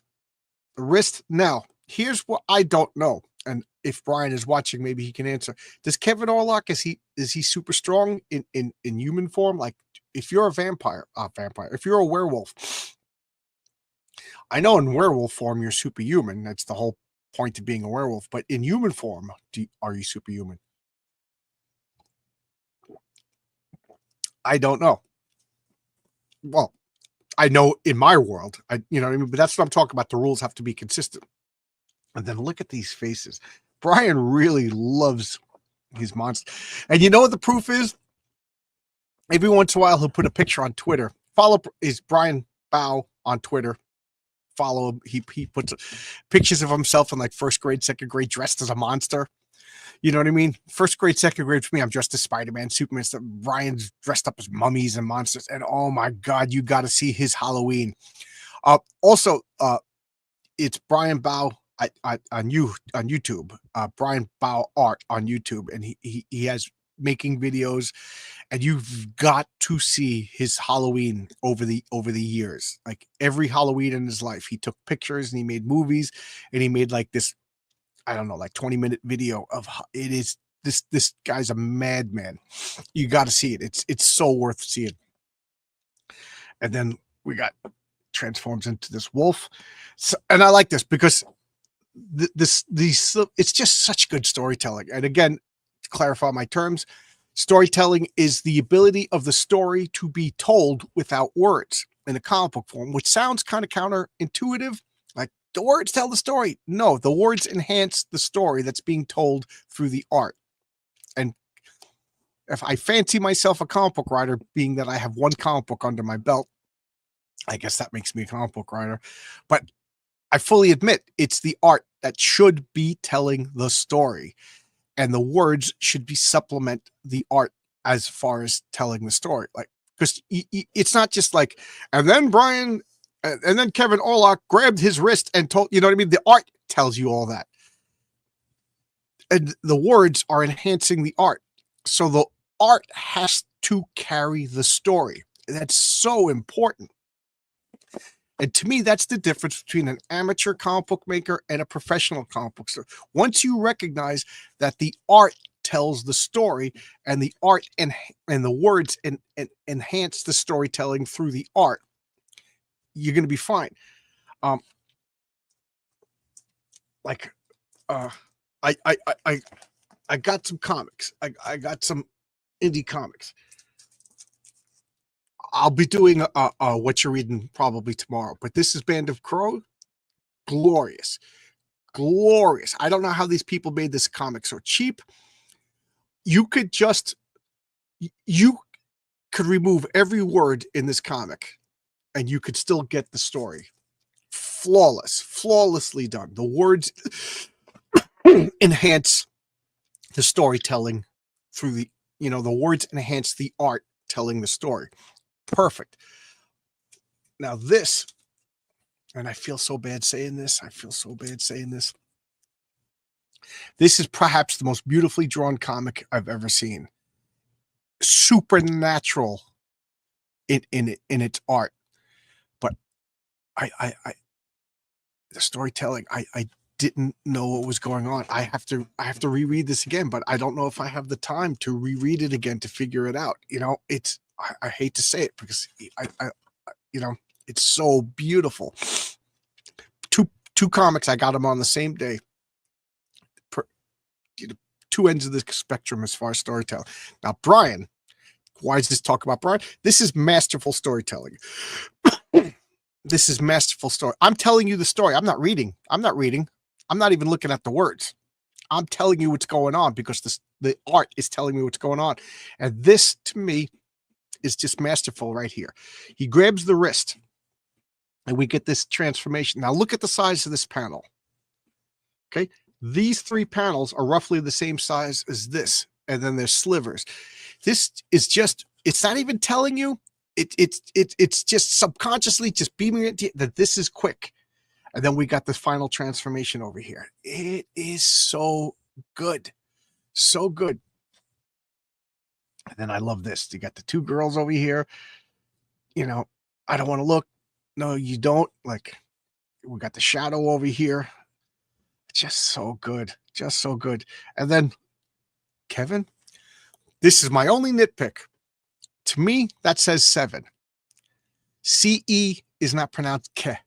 wrist. Now, here's what I don't know. And if Brian is watching, maybe he can answer. Does Kevin Orlock, is he super strong in human form? Like if you're a vampire, if you're a werewolf, I know in werewolf form you're superhuman. That's the whole point of being a werewolf. But in human form, are you superhuman? I don't know. Well, I know in my world, you know what I mean? But that's what I'm talking about. The rules have to be consistent. And then look at these faces. Brian really loves his monster. And you know what the proof is? Every once in a while, he'll put a picture on Twitter. Follow is Brian Bao on Twitter. Follow him. He puts pictures of himself in like first grade, second grade, dressed as a monster. You know what I mean? First grade, second grade for me, I'm dressed as Spider-Man, Superman stuff. Brian's dressed up as mummies and monsters. And oh my God, you got to see his Halloween. Also, it's Brian Bao on YouTube. Brian Bao Art on YouTube, and he has making videos, and you've got to see his Halloween over the years. Like every Halloween in his life, he took pictures and he made movies, and he made like this, I don't know, like 20-minute video of it. Is this guy's a madman. You got to see it. It's so worth seeing. And then we got transforms into this wolf. So, and I like this because it's just such good storytelling. And again, to clarify my terms, storytelling is the ability of the story to be told without words in a comic book form, which sounds kind of counterintuitive. Like the words tell the story. No, the words enhance the story that's being told through the art. And if I fancy myself a comic book writer, being that I have one comic book under my belt, I guess that makes me a comic book writer. But I fully admit it's the art that should be telling the story, and the words should be supplement the art as far as telling the story. Like, because it's not just like, and then Brian, and then Kevin Orlock grabbed his wrist and told, you know what I mean? The art tells you all that. And the words are enhancing the art. So the art has to carry the story. That's so important. And to me, that's the difference between an amateur comic book maker and a professional comic book store. Once you recognize that the art tells the story, and the art and the words and enhance the storytelling through the art, you're going to be fine. I got some comics. I got some indie comics. I'll be doing what you're reading probably tomorrow, but this is Band of Crow. Glorious. I don't know how these people made this comic so cheap. You could remove every word in this comic and you could still get the story. Flawlessly done. The words enhance the storytelling through the words enhance the art telling the story. Perfect. Now this, and I feel so bad saying this. This is perhaps the most beautifully drawn comic I've ever seen. Supernatural in its art, but the storytelling. didn't know what was going on. I have to reread this again, but I don't know if I have the time to reread it again to figure it out. I hate to say it because I it's so beautiful. Two comics, I got them on the same day. Two ends of the spectrum as far as storytelling. Now, Brian, why is this talk about Brian? This is masterful storytelling. This is masterful story. I'm telling you the story. I'm not reading. I'm not even looking at the words. I'm telling you what's going on because the art is telling me what's going on. And this, to me, is just masterful right here. He grabs the wrist, and we get this transformation. Now, look at the size of this panel. Okay? These three panels are roughly the same size as this, and then there's slivers. This is just, it's not even telling you. It's just subconsciously just beaming it that this is quick. And then we got the final transformation over here. It is so good. So good. And then I love this. You got the two girls over here. I don't want to look. No, you don't. Like, we got the shadow over here. Just so good. Just so good. And then, Kevin, this is my only nitpick. To me, that says 7. CE is not pronounced Ke.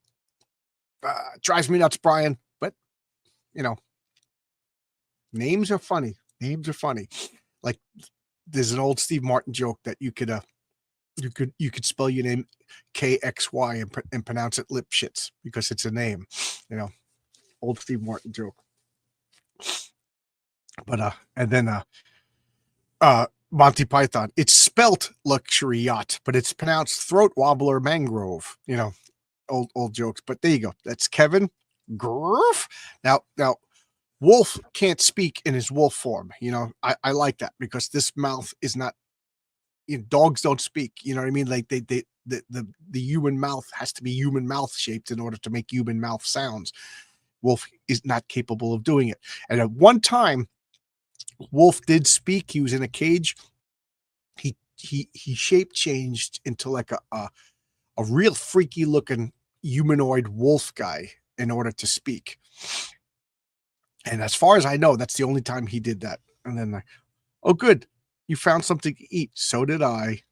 Drives me nuts, Brian. But, names are funny. Names are funny. Like, there's an old Steve Martin joke that you could spell your name KXY and pronounce it Lipschitz because it's a name. Old Steve Martin joke. But and then Monty Python. It's spelt luxury yacht, but it's pronounced throat wobbler mangrove. Old jokes. But there you go. That's Kevin. Groof. Now, Wulf can't speak in his wolf form. I like that because this mouth is not. Dogs don't speak. You know what I mean? Like the human mouth has to be human mouth shaped in order to make human mouth sounds. Wulf is not capable of doing it. And at one time, Wulf did speak. He was in a cage. He shape changed into like a real freaky looking humanoid wolf guy in order to speak. And as far as I know, that's the only time he did that. And then, oh, good. You found something to eat. So did I.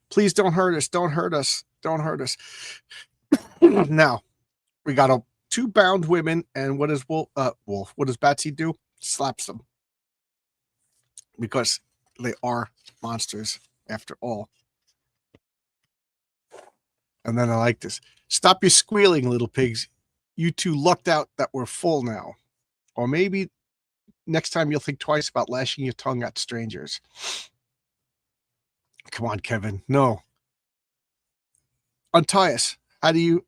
Please don't hurt us. Don't hurt us. Don't hurt us. Now, we got two bound women, and what does Wulf? What does Batsy do? Slaps them because they are monsters after all. And then I like this. Stop your squealing, little pigs. You two lucked out that we're full now. Or maybe next time you'll think twice about lashing your tongue at strangers. Come on, Kevin. No. Untie us. How do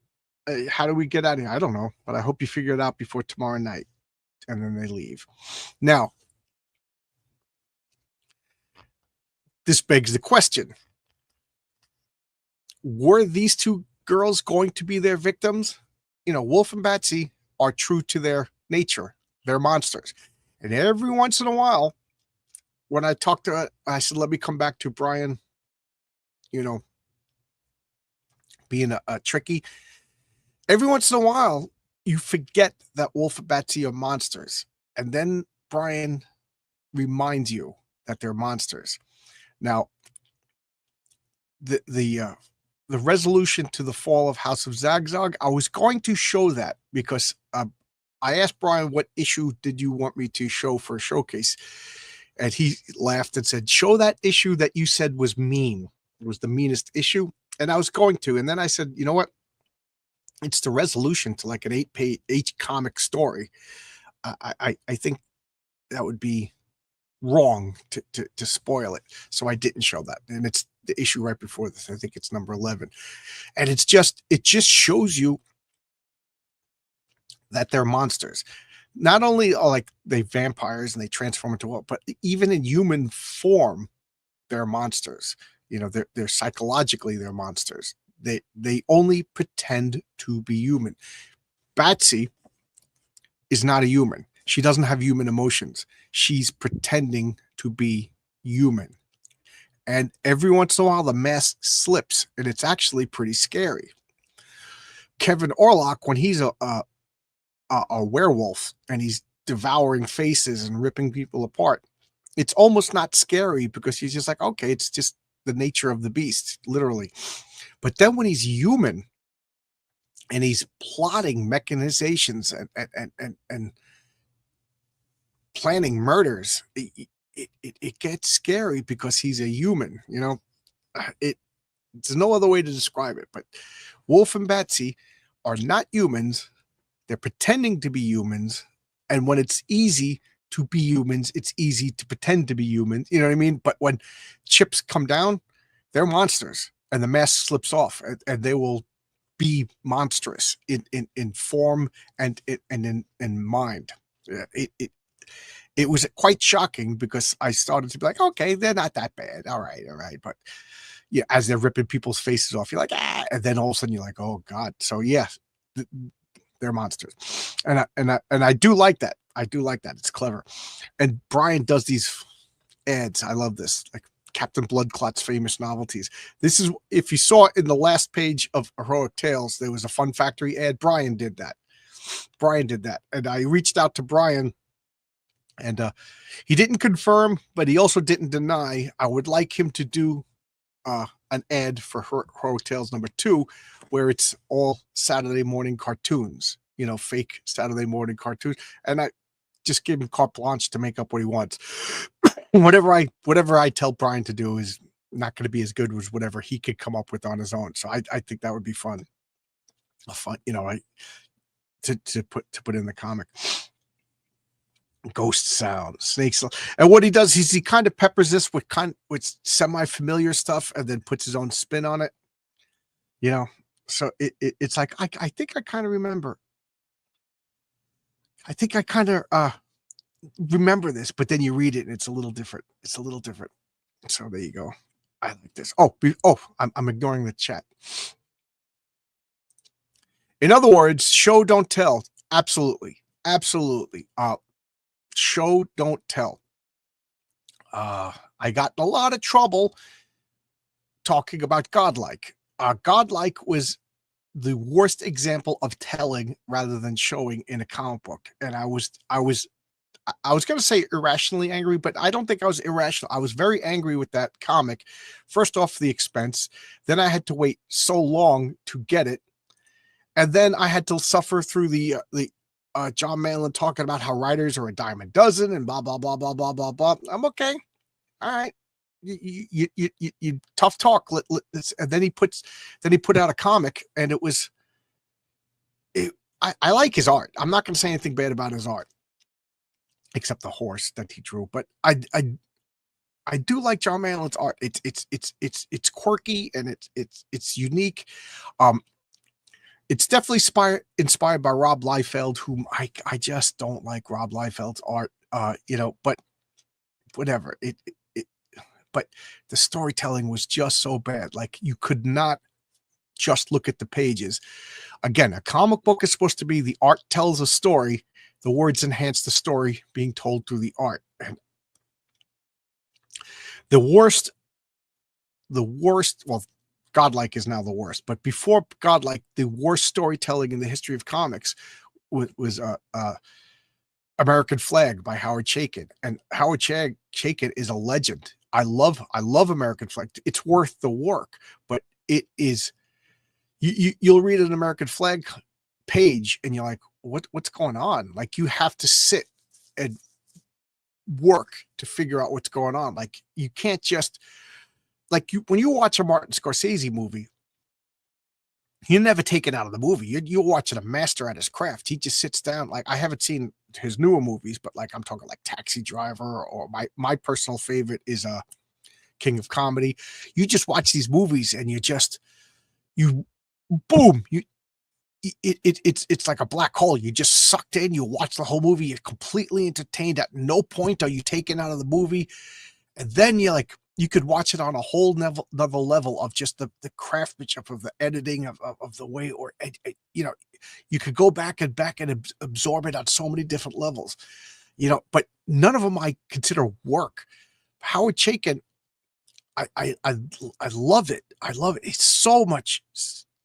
we get out of here? I don't know, but I hope you figure it out before tomorrow night. And then they leave. Now, this begs the question. Were these two girls going to be their victims? Wulf and Batsy are true to their nature. They're monsters. And every once in a while, when I talked to her, I said, let me come back to Brian, being a tricky. Every once in a while, you forget that Wulf and Batsy are monsters. And then Brian reminds you that they're monsters. Now, the resolution to the fall of House of Zagzag, I was going to show that because I asked Brian, what issue did you want me to show for a showcase? And he laughed and said, show that issue that you said was mean. It was the meanest issue. And I was going to. And then I said, you know what? It's the resolution to like an 8-page comic story. I think that would be wrong to spoil it. So I didn't show that. And it's the issue right before this. I think it's number 11. And it just shows you that they're monsters. Not only are like they vampires and they transform into what, but even in human form, they're monsters. They're psychologically they're monsters. They only pretend to be human. Batsy is not a human. She doesn't have human emotions. She's pretending to be human. And every once in a while, the mask slips, and it's actually pretty scary. Kevin Orlock, when he's a werewolf and he's devouring faces and ripping people apart. It's almost not scary because he's just like, okay, it's just the nature of the beast, literally. But then when he's human and he's plotting mechanizations and planning murders, it gets scary because he's a human, you know. There's no other way to describe it, but Wulf and Batsy are not humans. They're pretending to be humans. And when it's easy to be humans, it's easy to pretend to be humans. You know what I mean? But when chips come down, they're monsters and the mask slips off and they will be monstrous in form and in mind. It was quite shocking because I started to be like, okay, they're not that bad. All right. But yeah, as they're ripping people's faces off, you're like, ah, and then all of a sudden you're like, oh God. So yeah, they're monsters. And I do like that. I do like that. It's clever. And Brian does these ads. I love this. Like Captain Bloodclot's famous novelties. This is, if you saw in the last page of Heroic Tales, there was a Fun Factory ad. Brian did that. And I reached out to Brian and he didn't confirm, but he also didn't deny. I would like him to do an ad for Heroic Tales #2, where it's all Saturday morning cartoons, you know, fake Saturday morning cartoons. And I just give him carte blanche to make up what he wants. whatever I tell Brian to do is not going to be as good as whatever he could come up with on his own. So I think that would be fun. You know, to put in the comic. Ghost sound, snakes, and what he does is he kind of peppers this with semi-familiar stuff and then puts his own spin on it, you know. So it's like I think I kind of remember. I think I kind of remember this, but then you read it and it's a little different. So there you go. I like this. I'm ignoring the chat. In other words, show don't tell. Absolutely. Show don't tell. I got in a lot of trouble talking about Godlike. Godlike was the worst example of telling rather than showing in a comic book. And I was going to say irrationally angry, but I don't think I was irrational. I was very angry with that comic. First off, the expense. Then I had to wait so long to get it. And then I had to suffer through the John Manlin talking about how writers are a dime a dozen and blah, blah, blah, blah, blah, blah, blah. I'm okay. All right. You tough talk. And then he put out a comic and it was, I like his art. I'm not going to say anything bad about his art, except the horse that he drew. But I do like John Manlin's art. It's quirky and it's unique. It's definitely inspired by Rob Liefeld, whom I just don't like Rob Liefeld's art, you know, but whatever. But the storytelling was just so bad. Like you could not just look at the pages. Again, a comic book is supposed to be the art tells a story. The words enhance the story being told through the art. And the worst, well, Godlike is now the worst, but before Godlike, the worst storytelling in the history of comics was American Flag by Howard Chaykin. And Howard Chaykin is a legend. I love American Flag. It's worth the work, but it is, you'll read an American Flag page and you're like, what's going on? Like you have to sit and work to figure out what's going on. Like you can't just, like when you watch a Martin Scorsese movie, you're never taken out of the movie. You're watching a master at his craft. He just sits down. Like I haven't seen his newer movies, but like I'm talking like Taxi Driver, or my personal favorite is King of Comedy. You just watch these movies and it's like a black hole. You just sucked in. You watch the whole movie. You're completely entertained. At no point are you taken out of the movie. And then you're like, you could watch it on a whole another level of just the craftsmanship of the editing of the way, or you know, you could go back and absorb it on so many different levels, you know. But none of them I consider work. Howard Chaykin, I love it. I love it. It's so much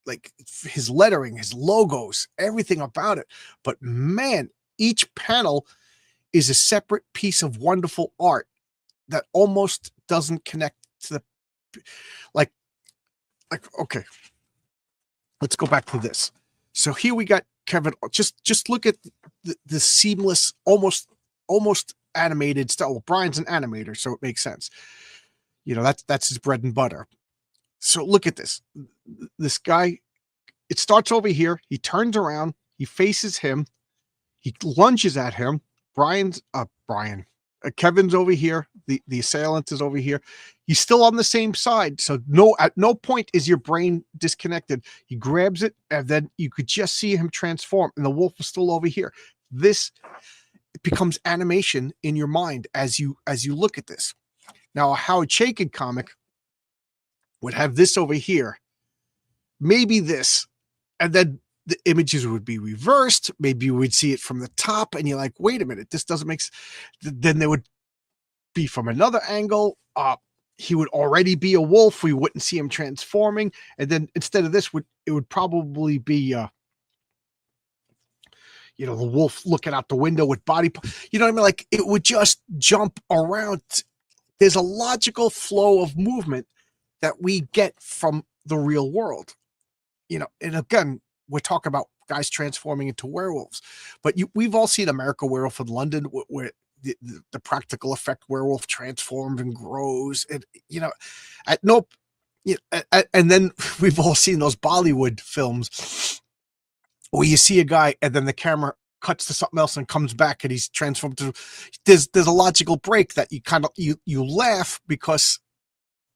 like his lettering, his logos, everything about it. But man, each panel is a separate piece of wonderful art that almost doesn't connect to the like okay, let's go back to this. So here we got Kevin. Just look at the seamless, almost animated style. Well, Brian's an animator, so it makes sense. You know, that's his bread and butter. So look at this. This guy, it starts over here. He turns around. He faces him. He lunges at him. Kevin's over here. The assailant is over here. He's still on the same side. So at no point is your brain disconnected. He grabs it, and then you could just see him transform, and the wolf is still over here. This becomes animation in your mind as you look at this. Now, a Howard Chaykin comic would have this over here, maybe this, and then the images would be reversed. Maybe you would see it from the top, and you're like, wait a minute, this doesn't make sense. Then there would be from another angle. He would already be a wolf. We wouldn't see him transforming. And then instead of this, it would probably be, the wolf looking out the window with body. You know what I mean? Like, it would just jump around. There's a logical flow of movement that we get from the real world. And again, we're talking about guys transforming into werewolves, but we've all seen American Werewolf in London, where the practical effect werewolf transforms and grows, and and then we've all seen those Bollywood films where you see a guy and then the camera cuts to something else and comes back and he's transformed to. There's a logical break that you laugh because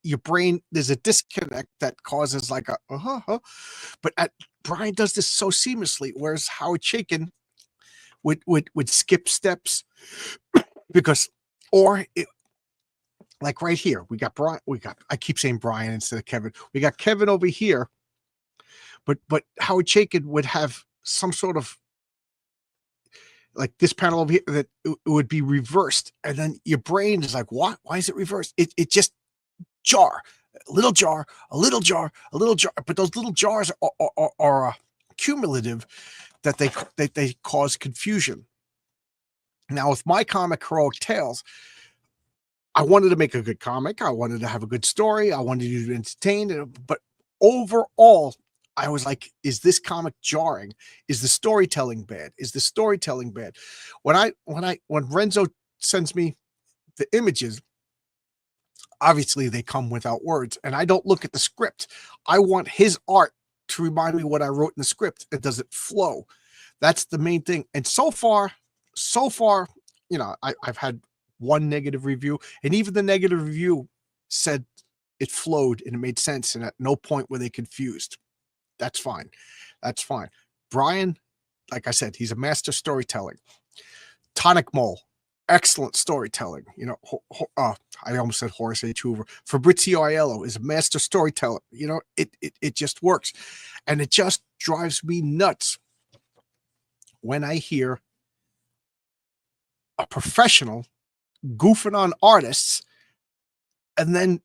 your brain, there's a disconnect that causes like a but Brian does this so seamlessly, whereas Howard Chaykin would skip steps because, like right here, I keep saying Brian instead of Kevin. We got Kevin over here, but Howard Chaykin would have some sort of, like this panel over here, that it would be reversed, and then your brain is like, what? Why is it reversed? It just jar, a little jar, a little jar, a little jar. But those little jars are cumulative, that they cause confusion. Now, with my comic Heroic Tales, I wanted to make a good comic. I wanted to have a good story. I wanted you to be entertained. But overall, I was like, is this comic jarring? Is the storytelling bad? Is the storytelling bad? When Renzo sends me the images, obviously they come without words, and I don't look at the script. I want his art to remind me what I wrote in the script. And does it flow? That's the main thing. And so far, I've had one negative review, and even the negative review said it flowed and it made sense, and at no point were they confused. That's fine. That's fine. Brian, like I said, he's a master storytelling. Tonic Mole, excellent storytelling. I almost said Horace H. Hoover. Fabrizio Aiello is a master storyteller. It just works. And it just drives me nuts when I hear a professional goofing on artists and then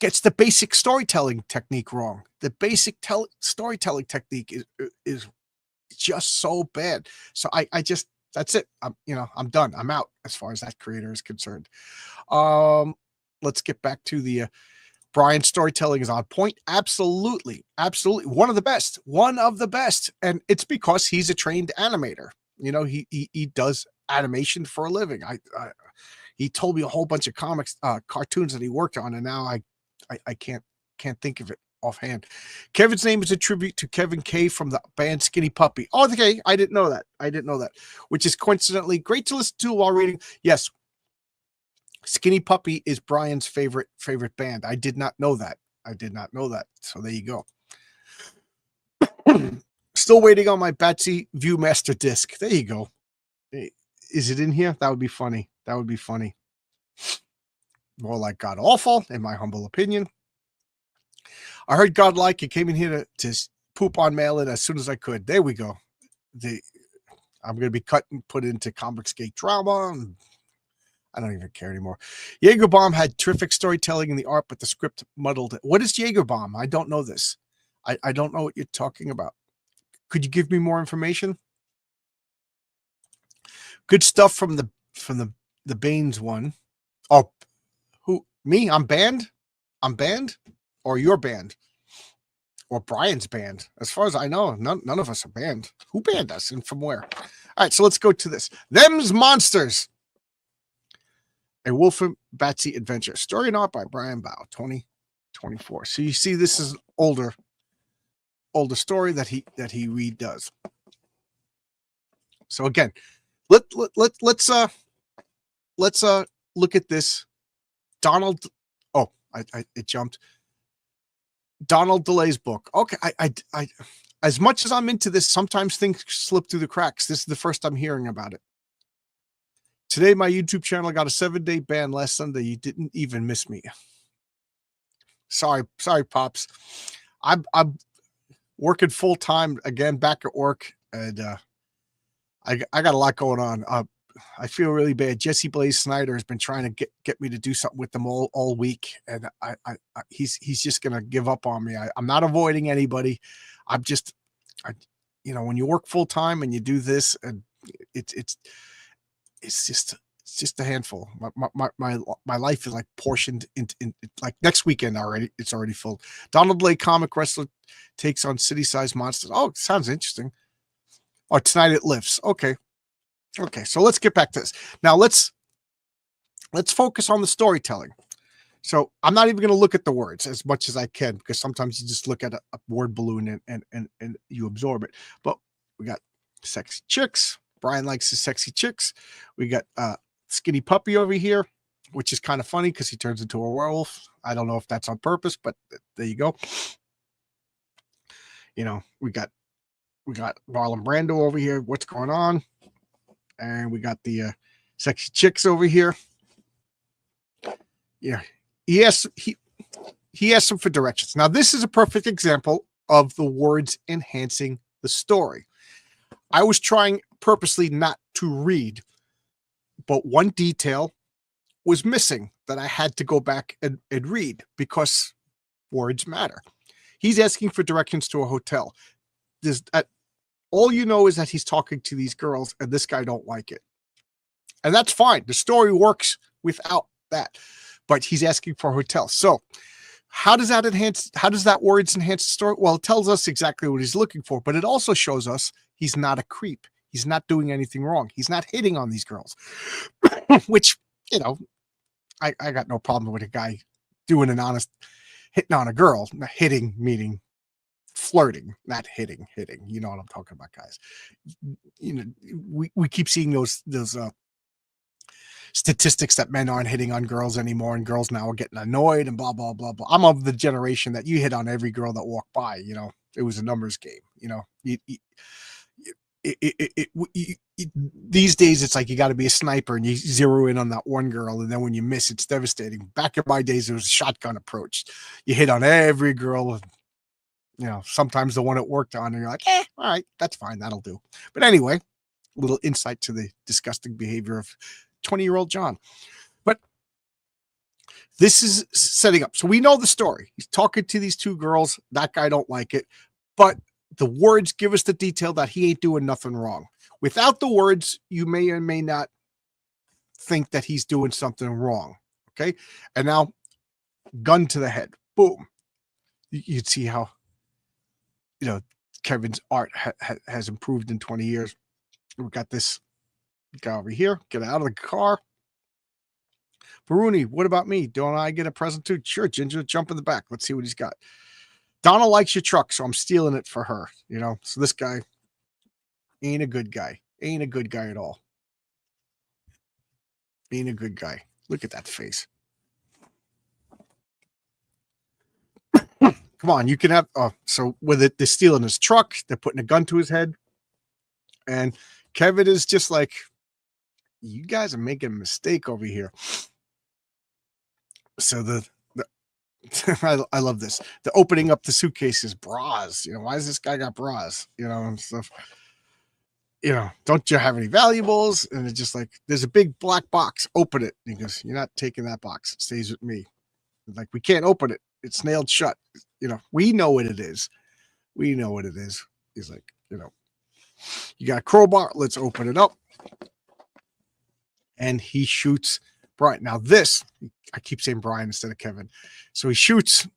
gets the basic storytelling technique wrong. The basic storytelling technique is just so bad. So I just, that's it. I'm done. I'm out as far as that creator is concerned. Let's get back to the Brian's storytelling is on point. Absolutely. Absolutely. One of the best. And it's because he's a trained animator. He does animation for a living. He told me a whole bunch of cartoons that he worked on, and now I can't think of it offhand. Kevin's name is a tribute to Kevin K from the band Skinny Puppy. Oh, okay. I didn't know that. Which is coincidentally great to listen to while reading. Yes, Skinny Puppy is Brian's favorite band. I did not know that. So there you go. Still waiting on my Batsy Viewmaster disc. There you go. Is it in here? That would be funny. More like God awful, in my humble opinion. I heard godlike. It came in here to poop on mail-in as soon as I could. There we go. I'm going to be cut and put into Comicsgate drama. And I don't even care anymore. Jaegerbaum had terrific storytelling in the art, but the script muddled it. What is Jaegerbaum? I don't know this. I don't know what you're talking about. Could you give me more information? Good stuff from the Baines one. Oh, who, me? I'm banned? I'm banned? Or you're banned? Or Brian's banned? As far as I know, none of us are banned. Who banned us and from where? All right, so let's go to this. Them's Monsters. A Wulf and Batsy adventure. Story and art by Brian Bow, 2024. So you see, this is an older story that he redoes. So again, let's look at this. Donald. Oh, it jumped. Donald DeLay's book. Okay, I as much as I'm into this, sometimes things slip through the cracks. This is the first I'm hearing about it. Today, my YouTube channel got a 7-day ban. Last Sunday, you didn't even miss me. Sorry, Pops. I'm working full time again, back at work, and I got a lot going on. I feel really bad. Jesse Blaze Snyder has been trying to get me to do something with them all week, and he's just gonna give up on me. I'm not avoiding anybody. I'm just, when you work full time and you do this, and it's just a handful. My life is like portioned into like next weekend already. It's already full. Donald Lay comic wrestler takes on city-sized monsters. Oh, sounds interesting. Oh, tonight it lifts. Okay. So let's get back to this. Now let's focus on the storytelling. So I'm not even going to look at the words as much as I can, because sometimes you just look at a word balloon and you absorb it. But we got sexy chicks. Brian likes his sexy chicks. We got skinny puppy over here, which is kind of funny because he turns into a werewolf. I don't know if that's on purpose, but there you go. We got Marlon Brando over here. What's going on? And we got the sexy chicks over here. Yeah, he asked them for directions. Now, this is a perfect example of the words enhancing the story. I was trying purposely not to read, but one detail was missing that I had to go back and read because words matter. He's asking for directions to a hotel. All you know is that he's talking to these girls, and this guy don't like it. And that's fine. The story works without that. But he's asking for a hotel. So how does that words enhance the story? Well, it tells us exactly what he's looking for, but it also shows us he's not a creep. He's not doing anything wrong. He's not hitting on these girls, which, I got no problem with a guy doing an honest hitting on a girl. Hitting meaning flirting, not hitting. You know what I'm talking about, guys. We keep seeing those statistics that men aren't hitting on girls anymore, and girls now are getting annoyed and blah blah blah blah. I'm of the generation that you hit on every girl that walked by. It was a numbers game. These days it's like you got to be a sniper and you zero in on that one girl, and then when you miss, it's devastating. Back in my days, it was a shotgun approach. You hit on every girl. Sometimes the one it worked on, and you're like, all right, that's fine, that'll do. But anyway, a little insight to the disgusting behavior of 20-year-old John. But this is setting up. So we know the story. He's talking to these two girls. That guy don't like it. But the words give us the detail that he ain't doing nothing wrong. Without the words, you may or may not think that he's doing something wrong. Okay. And now, gun to the head. Boom. You'd see how, Kevin's art has improved in 20 years. We've got this guy over here. Get out of the car. Baruni, what about me? Don't I get a present too? Sure, Ginger, jump in the back. Let's see what he's got. Donna likes your truck, so I'm stealing it for her. So this guy ain't a good guy. Ain't a good guy at all. Ain't a good guy. Look at that face. Come on, you can have. So with it, they're stealing his truck. They're putting a gun to his head, and Kevin is just like, "You guys are making a mistake over here." So I love this. The opening up the suitcases, bras. Why does this guy got bras? And stuff. Don't you have any valuables? And it's just like, there's a big black box. Open it. And he goes, "You're not taking that box. It stays with me." Like, we can't open it. It's nailed shut. We know what it is. We know what it is. He's like, you got a crowbar. Let's open it up. And he shoots Brian. Now, this, I keep saying Brian instead of Kevin. So he shoots,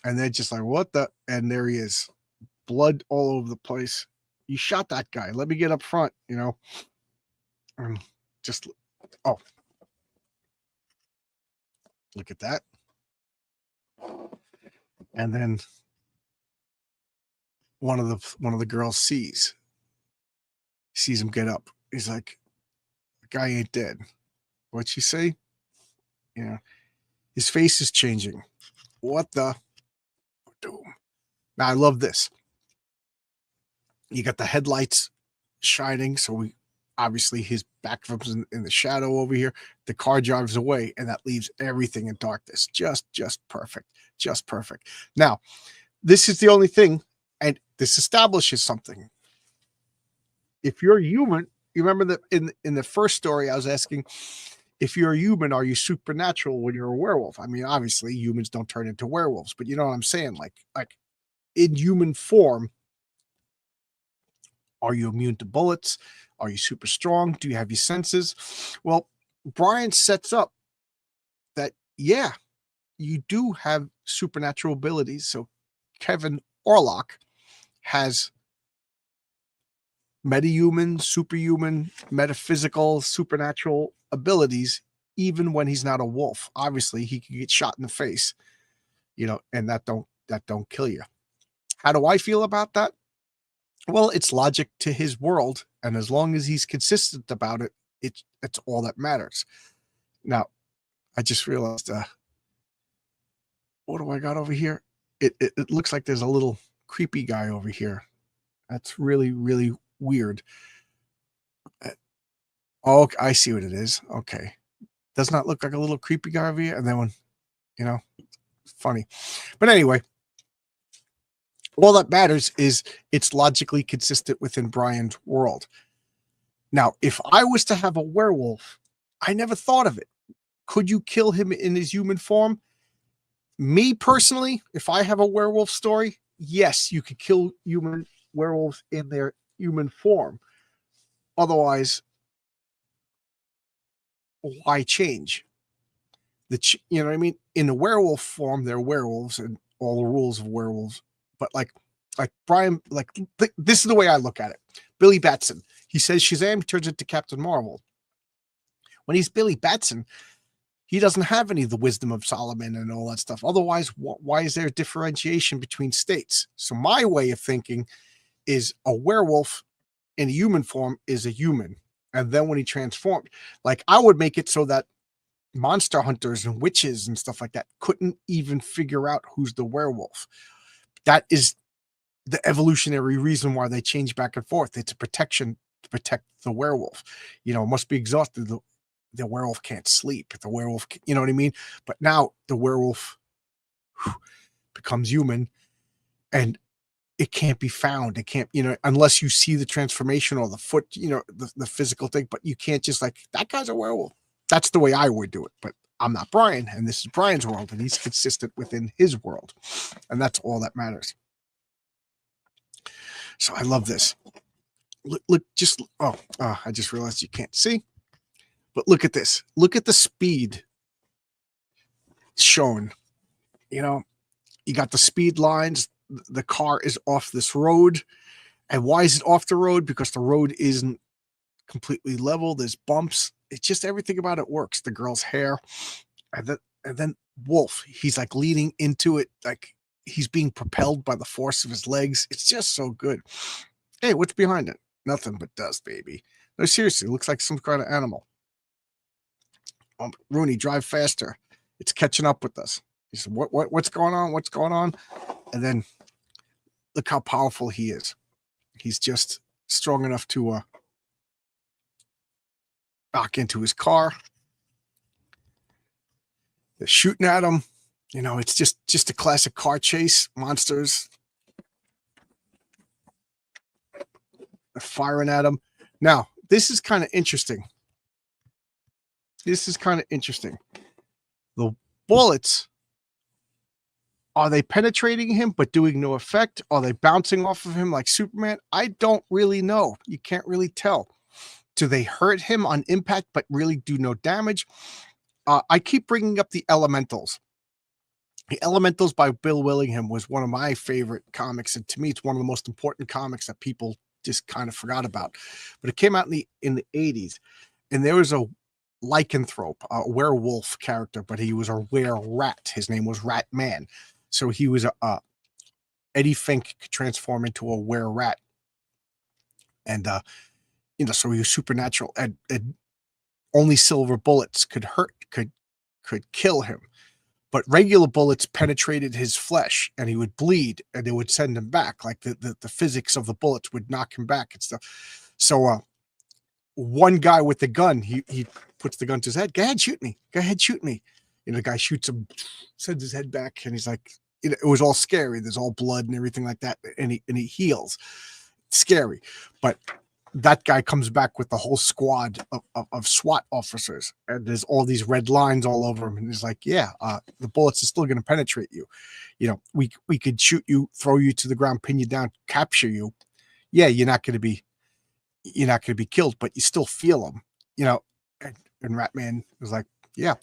and they're just like, what the? And there he is. Blood all over the place. You shot that guy. Let me get up front, And just, oh, look at that. And then one of the girls sees him get up. He's like, the guy ain't dead. What'd she say? His face is changing. What the? Doom. Now I love this. You got the headlights shining, so we obviously his back in the shadow over here. The car drives away, and that leaves everything in darkness. Just perfect. Just perfect. Now, this is the only thing, and this establishes something. If you're human, you remember that in the first story I was asking, if you're a human, are you supernatural when you're a werewolf? I mean, obviously humans don't turn into werewolves, but you know what I'm saying? Like in human form, are you immune to bullets? Are you super strong? Do you have your senses? Well, Brian sets up that, yeah, you do have supernatural abilities. So Kevin Orlock has metahuman, superhuman, metaphysical, supernatural abilities, even when he's not a wolf. Obviously, he can get shot in the face, and that don't kill you. How do I feel about that? Well, it's logic to his world, and as long as he's consistent about it, it's all that matters. Now, I just realized, what do I got over here? It looks like there's a little creepy guy over here. That's really, really weird. Oh, I see what it is. Okay. Does not look like a little creepy guy over here. And then funny. But anyway, all that matters is it's logically consistent within Brian's world. Now, if I was to have a werewolf, I never thought of it. Could you kill him in his human form? Me personally, if I have a werewolf story, yes, you could kill human werewolves in their human form. Otherwise, why change? You know what I mean? In the werewolf form, they're werewolves and all the rules of werewolves. But like Brian, this is the way I look at it. Billy Batson, he says Shazam turns into Captain Marvel. When he's Billy Batson, he doesn't have any of the wisdom of Solomon and all that stuff. Otherwise, why is there a differentiation between states? So my way of thinking is a werewolf in a human form is a human. And then when he transformed, like I would make it so that monster hunters and witches and stuff like that couldn't even figure out who's the werewolf. That is the evolutionary reason why they change back and forth. It's a protection to protect the werewolf. It must be exhausted. The werewolf can't sleep. The werewolf, you know what I mean? But now the werewolf becomes human and it can't be found. It can't, unless you see the transformation or the foot, the physical thing, but you can't just like, that guy's a werewolf. That's the way I would do it. But I'm not Brian, and this is Brian's world, and he's consistent within his world. And that's all that matters. So I love this. Look, I just realized you can't see. But look at this. Look at the speed shown. You got the speed lines. The car is off this road. And why is it off the road? Because the road isn't completely level. There's bumps. It's just everything about it works. The girl's hair. And then Wulf, he's like leaning into it. Like he's being propelled by the force of his legs. It's just so good. Hey, what's behind it? Nothing but dust, baby. No, seriously, it looks like some kind of animal. Rooney, drive faster. It's catching up with us. He said, what's going on? What's going on? And then look how powerful he is. He's just strong enough to knock into his car. They're shooting at him. It's just a classic car chase. Monsters. They're firing at him. Now, this is kind of interesting. The bullets Are they penetrating him but doing no effect? Are they bouncing off of him like Superman? I don't really know. You can't really tell. Do they hurt him on impact but really do no damage? I keep bringing up the Elementals. The Elementals by Bill Willingham was one of my favorite comics, and to me, it's one of the most important comics that people just kind of forgot about. But it came out in the 80s, and there was a lycanthrope, a werewolf character, but he was a were-rat. His name was Rat Man. So he was Eddie Fink could transform into a were-rat, and so he was supernatural, and only silver bullets could kill him. But regular bullets penetrated his flesh and he would bleed and it would send him back. Like the physics of the bullets would knock him back and stuff. So one guy with the gun, he puts the gun to his head. Go ahead, shoot me. Go ahead, shoot me. And the guy shoots him, sends his head back, and he's like, it was all scary. There's all blood and everything like that. And he heals. It's scary. But that guy comes back with the whole squad of SWAT officers, and there's all these red lines all over him. And he's like, yeah, the bullets are still going to penetrate you. We could shoot you, throw you to the ground, pin you down, capture you. Yeah, you're not going to be killed, but you still feel them, and Ratman was like, yeah,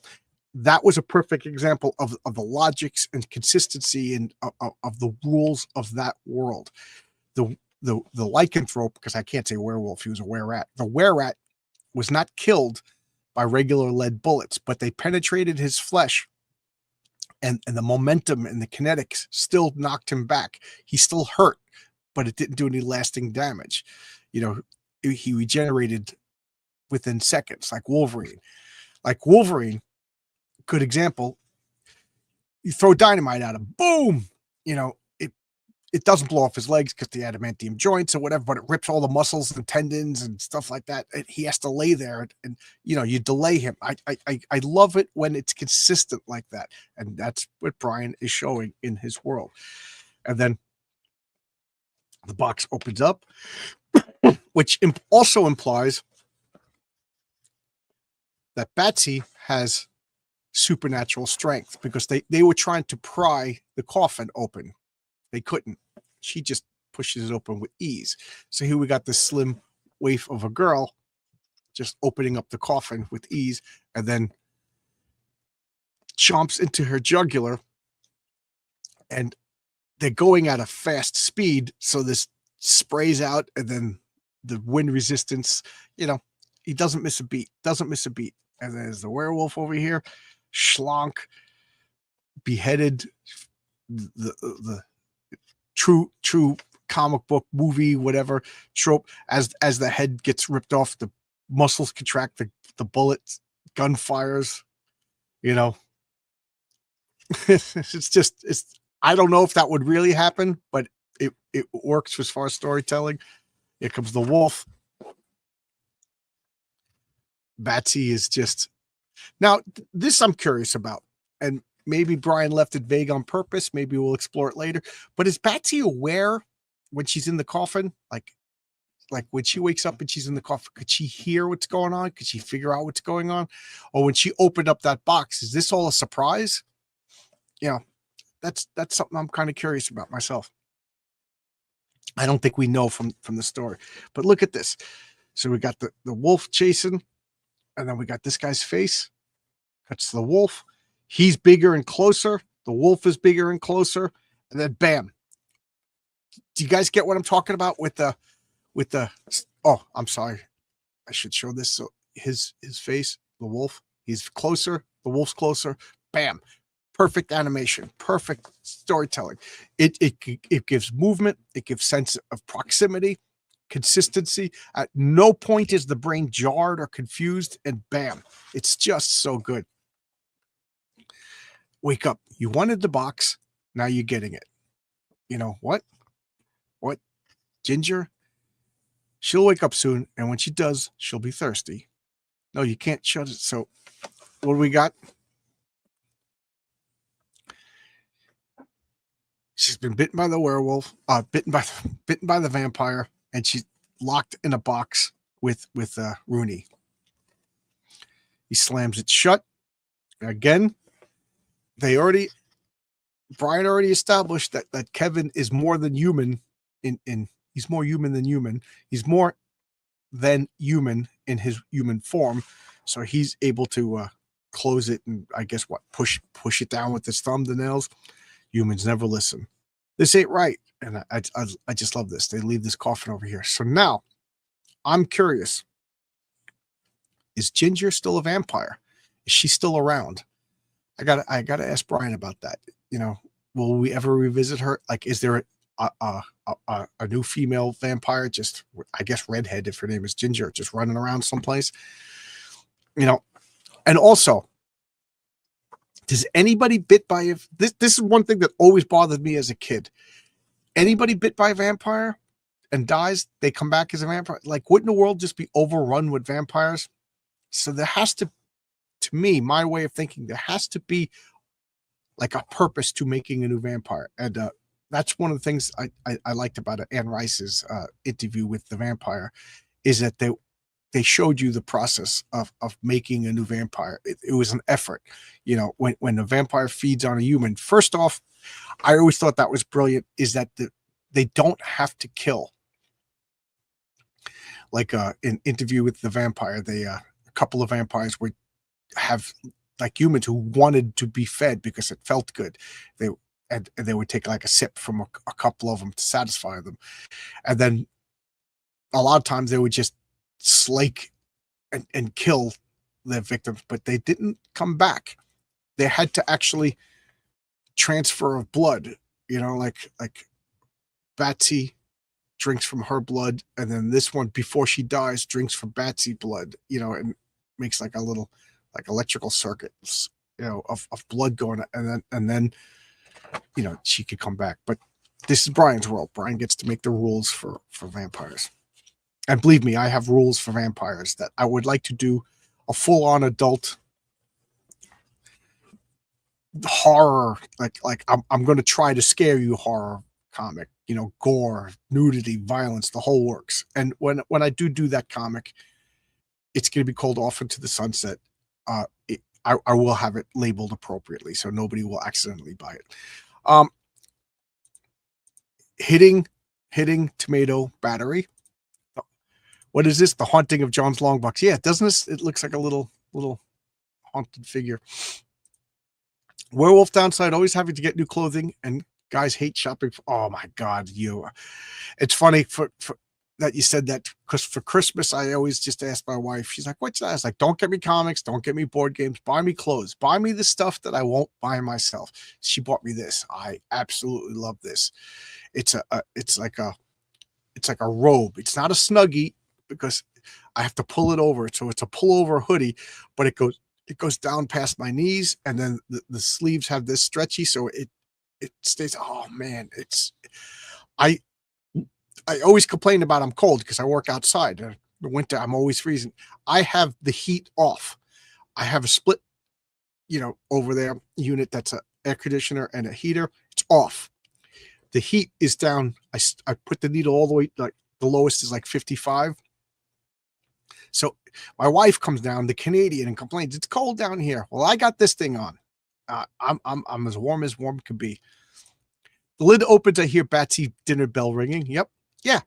that was a perfect example of the logics and consistency and of the rules of that world. The lycanthrope, because I can't say werewolf, he was a were-rat. The were-rat was not killed by regular lead bullets, but they penetrated his flesh, and the momentum and the kinetics still knocked him back. He still hurt, but it didn't do any lasting damage. He regenerated within seconds, like Wolverine. Good example. You throw dynamite at him, boom, it doesn't blow off his legs because the adamantium joints or whatever, but it rips all the muscles and tendons and stuff like that. And he has to lay there, and you delay him. I love it when it's consistent like that, and that's what Brian is showing in his world. And then the box opens up, which also implies that Batsy has supernatural strength, because they were trying to pry the coffin open. They couldn't. She just pushes it open with ease. So here we got this slim waif of a girl just opening up the coffin with ease, and then chomps into her jugular, and they're going at a fast speed. So this sprays out, and then the wind resistance, he doesn't miss a beat. And there's the werewolf over here, schlonk, beheaded, the true comic book movie, whatever trope, as the head gets ripped off, the muscles contract, the bullets, gun fires, it's I don't know if that would really happen, but it works as far as storytelling. Here comes the wolf. Batsy is just, now this I'm curious about, and maybe Brian left it vague on purpose. Maybe we'll explore it later. But is Batsy aware when she's in the coffin? Like when she wakes up and she's in the coffin, could she hear what's going on? Could she figure out what's going on? Or when she opened up that box, is this all a surprise? That's something I'm kind of curious about myself. I don't think we know from the story. But look at this. So we got the wolf chasing, and then we got this guy's face. That's the wolf. He's bigger and closer. The wolf is bigger and closer. And then bam. Do you guys get what I'm talking about with the oh, I'm sorry. I should show this. So his face, the wolf, he's closer. The wolf's closer. Bam. Perfect animation. Perfect storytelling. It gives movement. It gives sense of proximity, consistency. At no point is the brain jarred or confused, and bam. It's just so good. Wake up. You wanted the box. Now you're getting it. What? Ginger? She'll wake up soon, and when she does, she'll be thirsty. No, you can't shut it. So what do we got? She's been bitten by the werewolf, bitten by the vampire, and she's locked in a box with Rooney. He slams it shut. Again, they already Brian already established that Kevin is more than human. He's more human than human. He's more than human in his human form, so he's able to close it and I guess push it down with his thumb, the nails. Humans never listen. This ain't right, and I just love this. They leave this coffin over here. So now I'm curious: is Ginger still a vampire? Is she still around? I gotta ask Brian about that. You know, will we ever revisit her? Like, is there a new female vampire, just I guess redhead if her name is Ginger, just running around someplace? You know, and also, does anybody bit by this? This is one thing that always bothered me as a kid. Anybody bit by a vampire and dies, they come back as a vampire. Like, wouldn't the world just be overrun with vampires? So there has to me, my way of thinking, there has to be like a purpose to making a new vampire. And that's one of the things I liked about Anne Rice's interview with the vampire, is that they showed you the process of making a new vampire. It was an effort. You know, when a vampire feeds on a human, first off, I always thought that was brilliant, is that they don't have to kill. Like in Interview with the Vampire, a couple of vampires would have like humans who wanted to be fed because it felt good. And they would take like a sip from a couple of them to satisfy them. And then a lot of times they would just slake and kill their victims, but they didn't come back. They had to actually transfer of blood, you know, like Batsy drinks from her blood, and then this one, before she dies, drinks from Batsy blood, you know, and makes like a little like electrical circuits, you know, of blood going, and then you know, she could come back. But this is Brian's world. Brian gets to make the rules for vampires. And believe me, I have rules for vampires that I would like to do a full-on adult horror, like I'm going to try to scare you horror comic, you know, gore, nudity, violence, the whole works. And when I do that comic, it's going to be called Off Into the Sunset. I will have it labeled appropriately so nobody will accidentally buy it. Hitting Tomato Battery. What is this? The Haunting of John's Longbox. Yeah, doesn't this? It looks like a little haunted figure. Werewolf Downside, always having to get new clothing, and guys hate shopping. Oh my God, it's funny for that you said that, because for Christmas, I always just ask my wife, she's like, what's that? I was like, don't get me comics, don't get me board games, buy me clothes, buy me the stuff that I won't buy myself. She bought me this. I absolutely love this. It's like a robe. It's not a Snuggie because I have to pull it over. So it's a pullover hoodie, but it goes down past my knees, and then the sleeves have this stretchy, so it stays. Oh man, I always complain about I'm cold because I work outside. In the winter, I'm always freezing. I have the heat off. I have a split, you know, over there unit that's a air conditioner and a heater. It's off. The heat is down. I put the needle all the way, like the lowest is like 55. So my wife comes down, the Canadian, and complains, it's cold down here. Well, I got this thing on. I'm as warm can be. The lid opens. I hear Batsy dinner bell ringing. Yep. Yeah.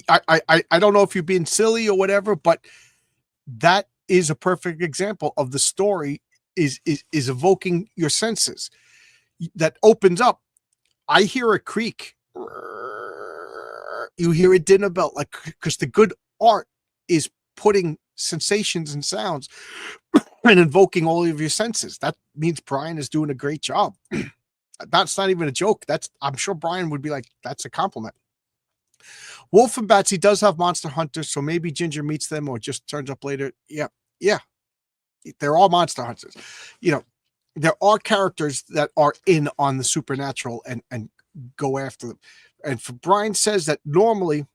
I don't know if you're being silly or whatever, but that is a perfect example of the story is evoking your senses. That opens up. I hear a creak. You hear a dinner bell, like, because the good art is putting sensations and sounds and invoking all of your senses. That means Brian is doing a great job. That's not even a joke. I'm sure Brian would be like, that's a compliment. Wulf and Batsy does have monster hunters, so maybe Ginger meets them or just turns up later. Yeah. They're all monster hunters. You know, there are characters that are in on the supernatural and go after them. And for Brian says that normally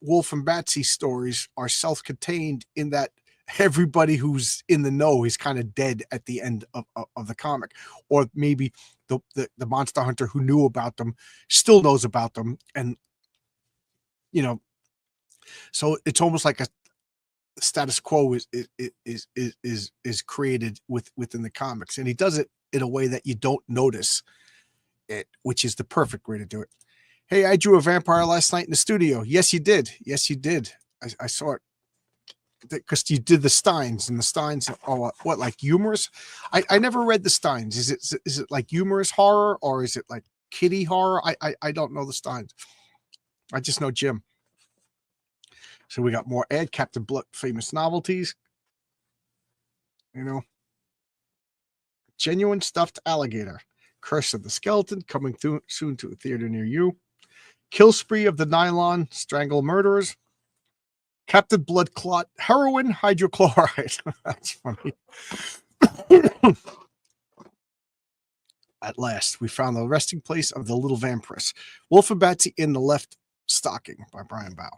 Wulf and Batsy stories are self-contained, in that everybody who's in the know is kind of dead at the end of the comic, or maybe the monster hunter who knew about them still knows about them, and you know, so it's almost like a status quo is created within the comics, and he does it in a way that you don't notice it, which is the perfect way to do it. Hey, I drew a vampire last night in the studio. Yes, you did. Yes, you did. I saw it because you did the Steins, and the Steins are what, like humorous? I never read the Steins. Is it like humorous horror, or is it like kiddie horror? I don't know the Steins. I just know Jim. So we got more Ed, Captain Blood, famous novelties. You know, genuine stuffed alligator. Curse of the Skeleton, coming through soon to a theater near you. Kill spree of the nylon, strangle murderers. Captain Blood Clot, heroin hydrochloride. That's funny. At last, we found the resting place of the little vampiress. Wulf and Batsy in the left stocking by Brian Bow.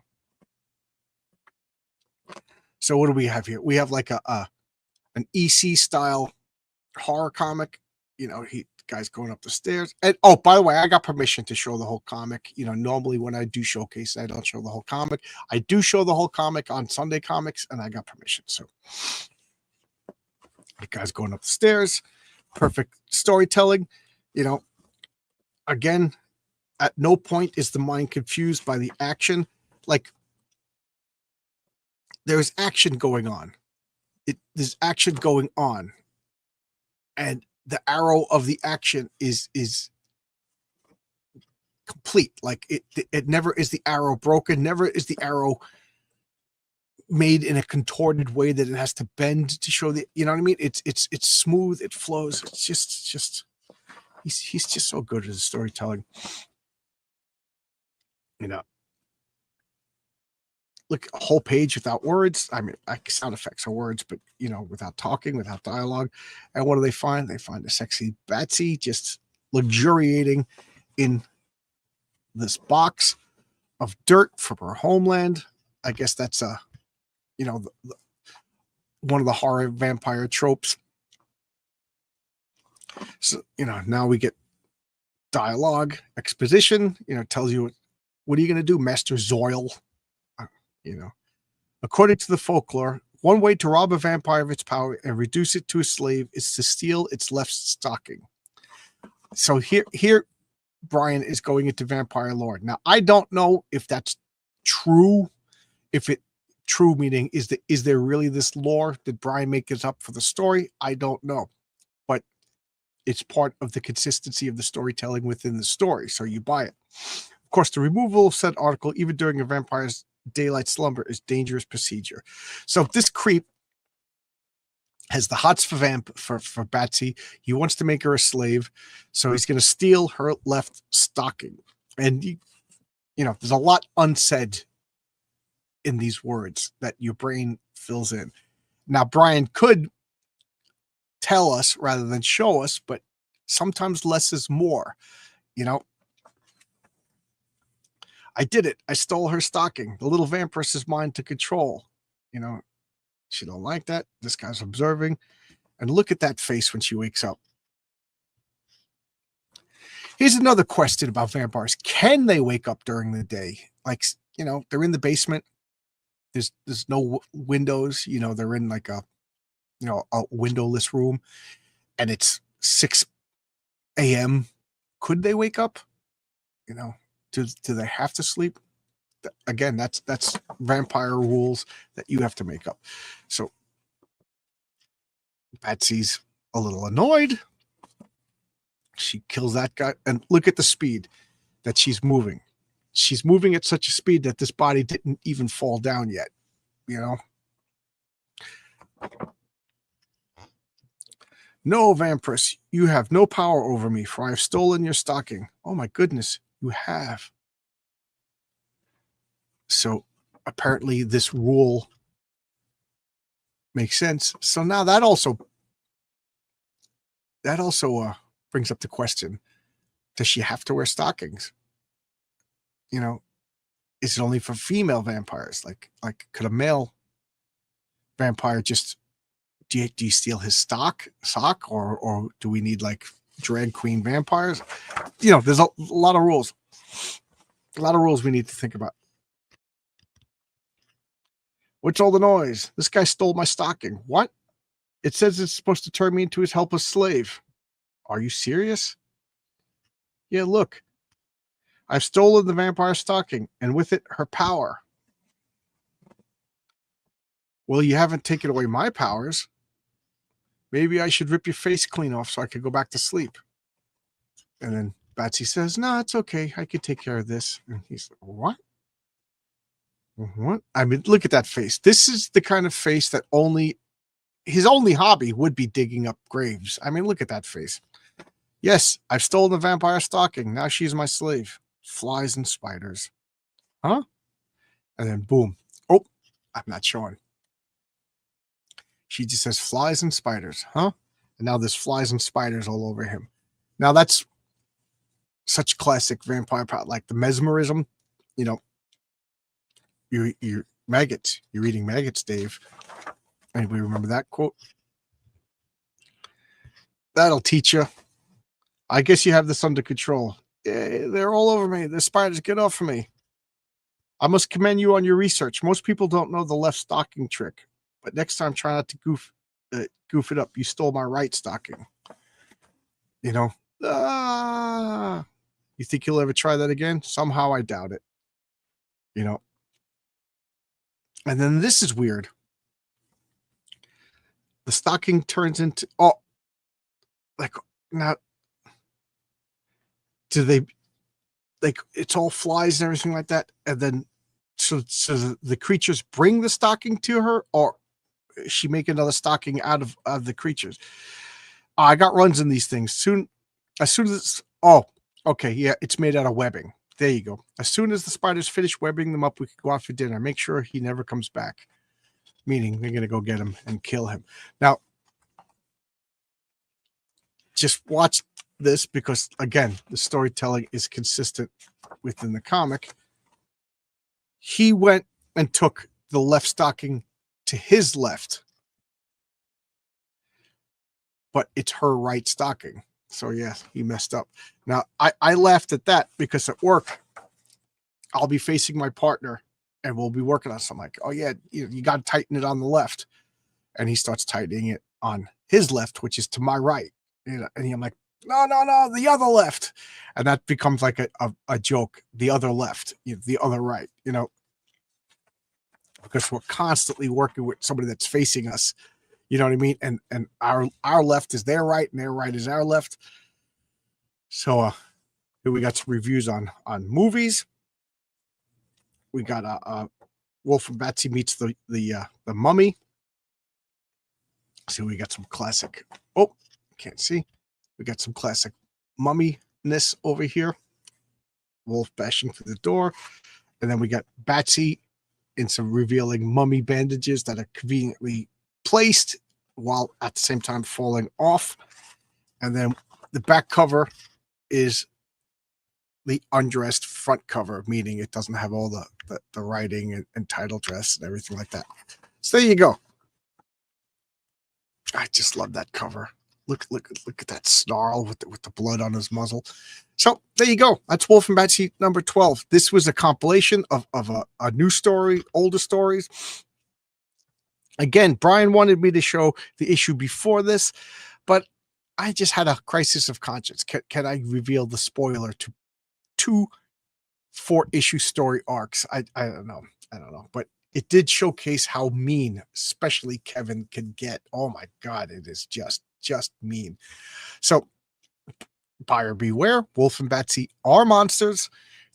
So what do we have here? We have like an EC style horror comic. You know, guy's going up the stairs. And oh, by the way, I got permission to show the whole comic. You know, normally when I do showcase, I don't show the whole comic. I do show the whole comic on Sunday Comics, and I got permission. So the guy's going up the stairs. Perfect storytelling. You know, again, at no point is the mind confused by the action. Like, there's action going on. There's action going on. And the arrow of the action is complete. Like it never is the arrow broken, never is the arrow made in a contorted way that it has to bend to show the, you know what I mean? It's smooth, it flows. It's just he's just so good at his storytelling. You know, look, a whole page without words. I mean, sound effects are words, but you know, without talking, without dialogue. And what do they find? They find a sexy Batsy just luxuriating in this box of dirt from her homeland. I guess that's you know, one of the horror vampire tropes. So, you know, now we get dialogue, exposition, you know, tells you what are you going to do, Master Zoil? You know, according to the folklore, one way to rob a vampire of its power and reduce it to a slave is to steal its left stocking. So here Brian is going into vampire lore. Now, I don't know if that's true. If it true meaning is there really this lore? Did Brian make it up for the story? I don't know. But it's part of the consistency of the storytelling within the story. So you buy it. Of course, the removal of said article, even during a vampire's daylight slumber, is dangerous procedure. So this creep has the hots for Batsy. He wants to make her a slave, so he's going to steal her left stocking. And you know, there's a lot unsaid in these words that your brain fills in. Now, Brian could tell us rather than show us, but sometimes less is more. You know, I did it. I stole her stocking. The little vampiress is mine to control. You know, she don't like that. This guy's observing. And look at that face when she wakes up. Here's another question about vampires. Can they wake up during the day? Like, you know, they're in the basement. There's no windows. You know, they're in like a windowless room. And it's 6 a.m. Could they wake up? You know, do they have to sleep? Again, that's vampire rules that you have to make up. So Batsy's a little annoyed. She kills that guy. And look at the speed that she's moving. She's moving at such a speed that this body didn't even fall down yet. You know? No, vampiress, you have no power over me, for I have stolen your stocking. Oh my goodness, you have. So apparently this rule makes sense. So now that also brings up the question, does she have to wear stockings? You know, is it only for female vampires? Like could a male vampire just, do you steal his sock, or do we need like drag queen vampires? You know, there's a lot of rules. A lot of rules we need to think about. What's all the noise? This guy stole my stocking. What? It says it's supposed to turn me into his helpless slave. Are you serious? Yeah, look. I've stolen the vampire stocking, and with it, her power. Well, you haven't taken away my powers. Maybe I should rip your face clean off so I could go back to sleep. And then Batsy says, no, it's okay. I can take care of this. And he's like, what? What? I mean, look at that face. This is the kind of face that his only hobby would be digging up graves. I mean, look at that face. Yes, I've stolen the vampire stocking. Now she's my slave. Flies and spiders. Huh? And then boom. Oh, I'm not showing. She just says flies and spiders. Huh? And now there's flies and spiders all over him. Now that's such classic vampire plot, like the mesmerism. You know, you're maggots. You're eating maggots, Dave. Anybody remember that quote? That'll teach you. I guess you have this under control. They're all over me. The spiders, get off of me. I must commend you on your research. Most people don't know the left stocking trick, but next time try not to goof it up. You stole my right stocking. You know. You think you'll ever try that again? Somehow I doubt it. You know. And then this is weird. The stocking turns into like now. Do they like it's all flies and everything like that? And then so the creatures bring the stocking to her, or she make another stocking out of the creatures. I got runs in these things. As soon as it's okay, yeah, it's made out of webbing. There you go. As soon as the spiders finish webbing them up, we can go out for dinner. Make sure he never comes back. Meaning they're gonna go get him and kill him. Now, just watch this because again, the storytelling is consistent within the comic. He went and took the left stocking to his left, but it's her right stocking. So yeah, he messed up. Now I laughed at that because at work, I'll be facing my partner and we'll be working on something like, oh yeah, you got to tighten it on the left. And he starts tightening it on his left, which is to my right. And I'm like, no, the other left. And that becomes like a joke. The other left, the other right, because we're constantly working with somebody that's facing us. You know what I mean? And our left is their right and their right is our left. So here we got some reviews on movies. We got Wulf and Batsy meets the mummy. So we got some classic. Oh, can't see. We got some classic mummy-ness over here. Wulf bashing through the door. And then we got Batsy in some revealing mummy bandages that are conveniently placed while at the same time falling off. And then the back cover is the undressed front cover, meaning it doesn't have all the writing and title dress and everything like that. So there you go. I just love that cover. Look at that snarl with the blood on his muzzle. So there you go. That's Wulf and Batsy number 12. This was a compilation of a new story, older stories. Again, Brian wanted me to show the issue before this, but I just had a crisis of conscience. Can I reveal the spoiler to 2 4-issue story arcs? I don't know. But it did showcase how mean, especially Kevin, can get. Oh my God, it is just mean. So, buyer beware. Wulf and Batsy are monsters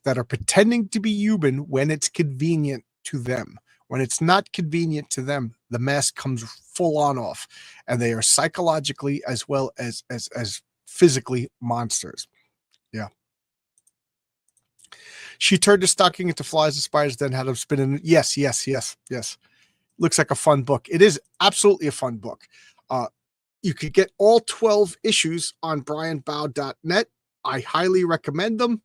that are pretending to be human when it's convenient to them. When it's not convenient to them, the mask comes full on off, and they are psychologically as well as physically monsters. Yeah. She turned the stocking into flies and spiders, then had them spinning. Yes. Looks like a fun book. It is absolutely a fun book. You could get all 12 issues on brianbow.net. I highly recommend them.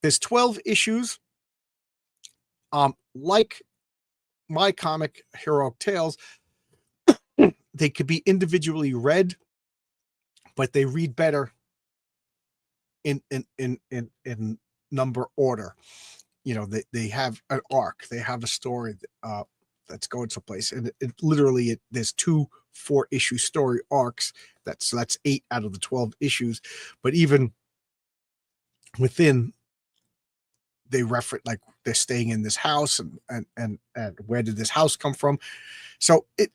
There's 12 issues. Like my comic, Heroic Tales, they could be individually read, but they read better in number order. They have an arc, they have a story that's going someplace, and it literally there's 2 4-issue story arcs. That's 8 out of the 12 issues. But even within, they reference like they're staying in this house, and where did this house come from? So it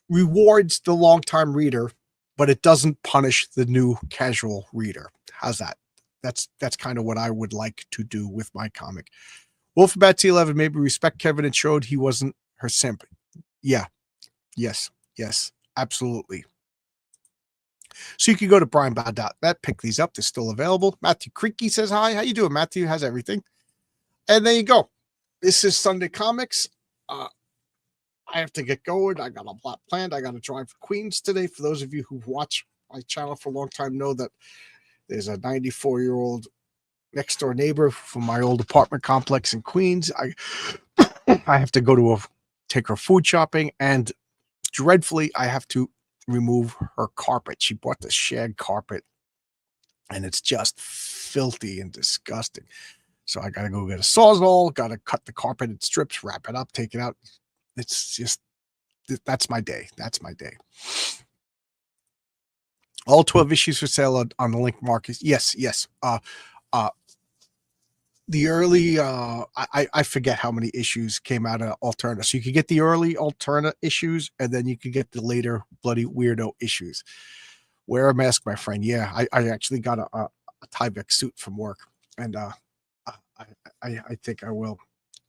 rewards the longtime reader, but it doesn't punish the new casual reader. How's that? That's kind of what I would like to do with my comic. Wulf and Batsy 11, maybe respect Kevin and showed he wasn't her simp. Yeah. Yes. Absolutely. So you can go to brianbow.net, pick these up. They're still available. Matthew Creaky says hi. How you doing, Matthew? How's everything? And there you go. This is Sunday Comics. I have to get going. I got a lot planned. I got to drive to Queens today. For those of you who've watched my channel for a long time know that there's a 94-year-old next door neighbor from my old apartment complex in Queens. I have to go to take her food shopping, and dreadfully, I have to remove her carpet. She bought the shag carpet, and it's just filthy and disgusting. So I got to go get a Sawzall, got to cut the carpet in strips, wrap it up, take it out. It's just, that's my day. That's my day. All 12 issues for sale on the link market. Yes. The early, I forget how many issues came out of Alterna. So you could get the early Alterna issues, and then you could get the later Bloody Weirdo issues. Wear a mask, my friend. Yeah, I actually got a Tyvek suit from work, and I think I will.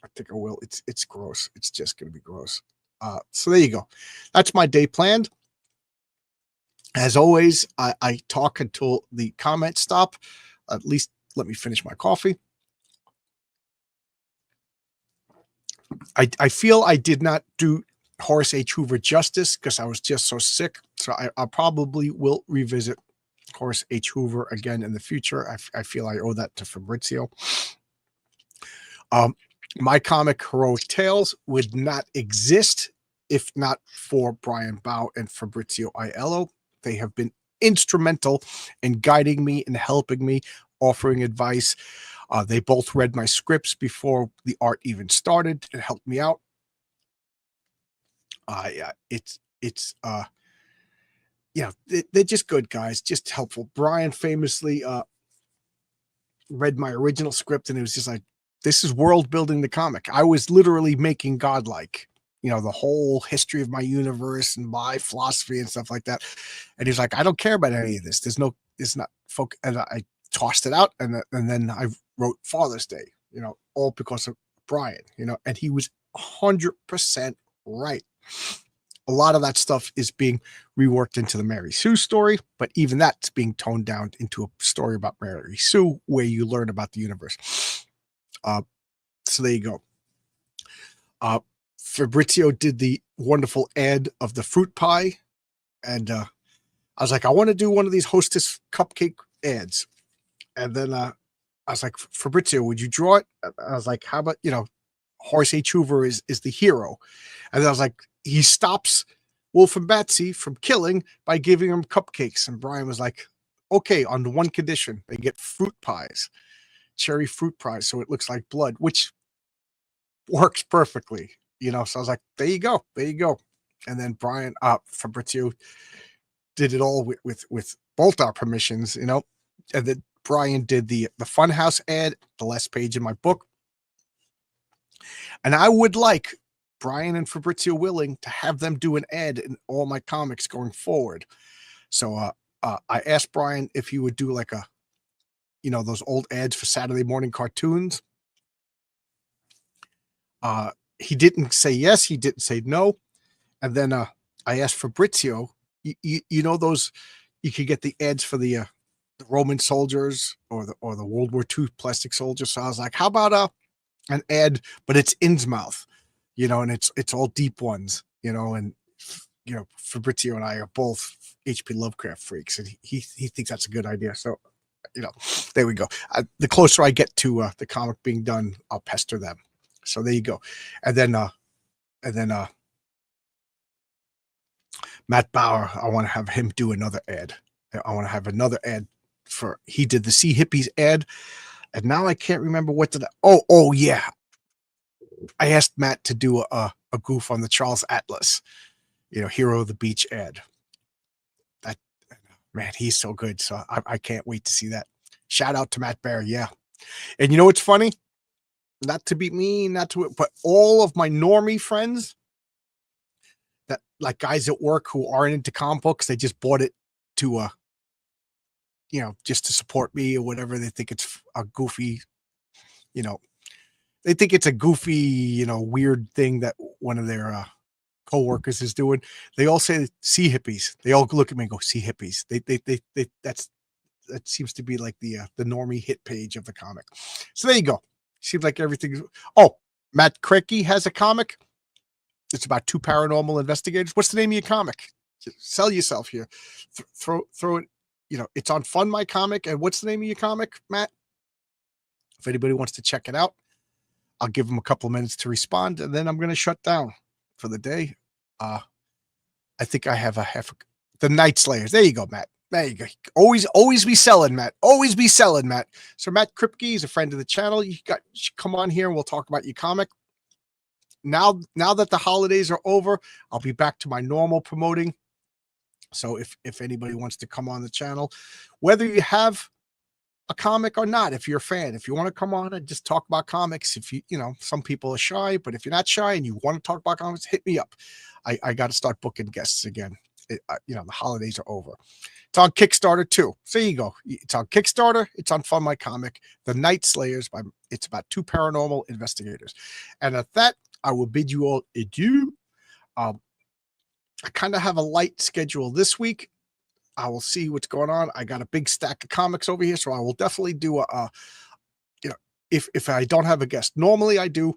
I think I will. It's gross. It's just going to be gross. So there you go. That's my day planned. As always, I talk until the comments stop. At least let me finish my coffee. I feel I did not do Horace H. Hoover justice because I was just so sick. So I probably will revisit Horace H. Hoover again in the future. I feel I owe that to Fabrizio. My comic Heroic Tales would not exist if not for Brian Bow and Fabrizio Aiello. They have been instrumental in guiding me and helping me, offering advice. They both read my scripts before the art even started and helped me out. They're just good guys, just helpful. Brian famously read my original script, and it was just like, this is world building the comic. I was literally making godlike, the whole history of my universe and my philosophy and stuff like that. And he's like, I don't care about any of this. It's not folk. And I tossed it out, and then I wrote Father's Day, all because of Brian, and he was 100% right. A lot of that stuff is being reworked into the Mary Sue story, but even that's being toned down into a story about Mary Sue where you learn about the universe. So there you go. Fabrizio did the wonderful ad of the fruit pie, and I was like, I want to do one of these Hostess cupcake ads. And then I was like, Fabrizio, would you draw it? I was like, how about, Horace H. Hoover is the hero. And then I was like, he stops Wulf and Batsy from killing by giving them cupcakes. And Brian was like, okay, on the one condition, they get fruit pies, cherry fruit pies, so it looks like blood, which works perfectly, So I was like, there you go. And then Fabrizio did it all with both our permissions, and then Brian did the Funhouse ad, the last page in my book. And I would like Brian and Fabrizio willing to have them do an ad in all my comics going forward. So I asked Brian if he would do like those old ads for Saturday morning cartoons. He didn't say yes. He didn't say no. And then I asked Fabrizio, those, you could get the ads for the Roman soldiers or the World War II plastic soldiers. So I was like, how about an ad, but it's Innsmouth, and it's all deep ones, and Fabrizio and I are both HP Lovecraft freaks, and he thinks that's a good idea. So, there we go. The closer I get to the comic being done, I'll pester them. So there you go. And then Matt Bauer, I want to have him do another ad. I want to have another ad he did the Sea Hippies ad, and now I can't remember what did oh yeah. I asked Matt to do a goof on the Charles Atlas, Hero of the Beach ad. That man, he's so good. So I can't wait to see that. Shout out to Matt Barry. Yeah. And you know what's funny? Not to be mean, but all of my normie friends that like guys at work who aren't into comic books, they just bought it to just to support me or whatever. They think it's a goofy, you know, they think it's a goofy, weird thing that one of their co-workers is doing. They all say sea hippies. They all look at me and go, sea hippies. That seems to be like the normie hit page of the comic. So there you go. Seems like everything. Oh, Matt Cricky has a comic. It's about two paranormal investigators. What's the name of your comic? Sell yourself here. Throw it. It's on Fun My Comic. And what's the name of your comic, Matt? If anybody wants to check it out, I'll give them a couple of minutes to respond, and then I'm going to shut down for the day. I think I have the Night Slayers. There you go, Matt. There you go. Always be selling, Matt. Always be selling, Matt. So Matt Kripke is a friend of the channel. You should come on here and we'll talk about your comic. Now that the holidays are over, I'll be back to my normal promoting. So if anybody wants to come on the channel, whether you have a comic or not, if you're a fan, if you want to come on and just talk about comics, if some people are shy, but if you're not shy and you want to talk about comics, hit me up. I got to start booking guests again. The holidays are over. It's on Kickstarter too. So there you go. It's on Kickstarter. It's on Fun My Comic. The Night Slayers. It's about two paranormal investigators. And at that, I will bid you all adieu. I kind of have a light schedule this week. I will see what's going on. I got a big stack of comics over here, so I will definitely do if I don't have a guest. Normally I do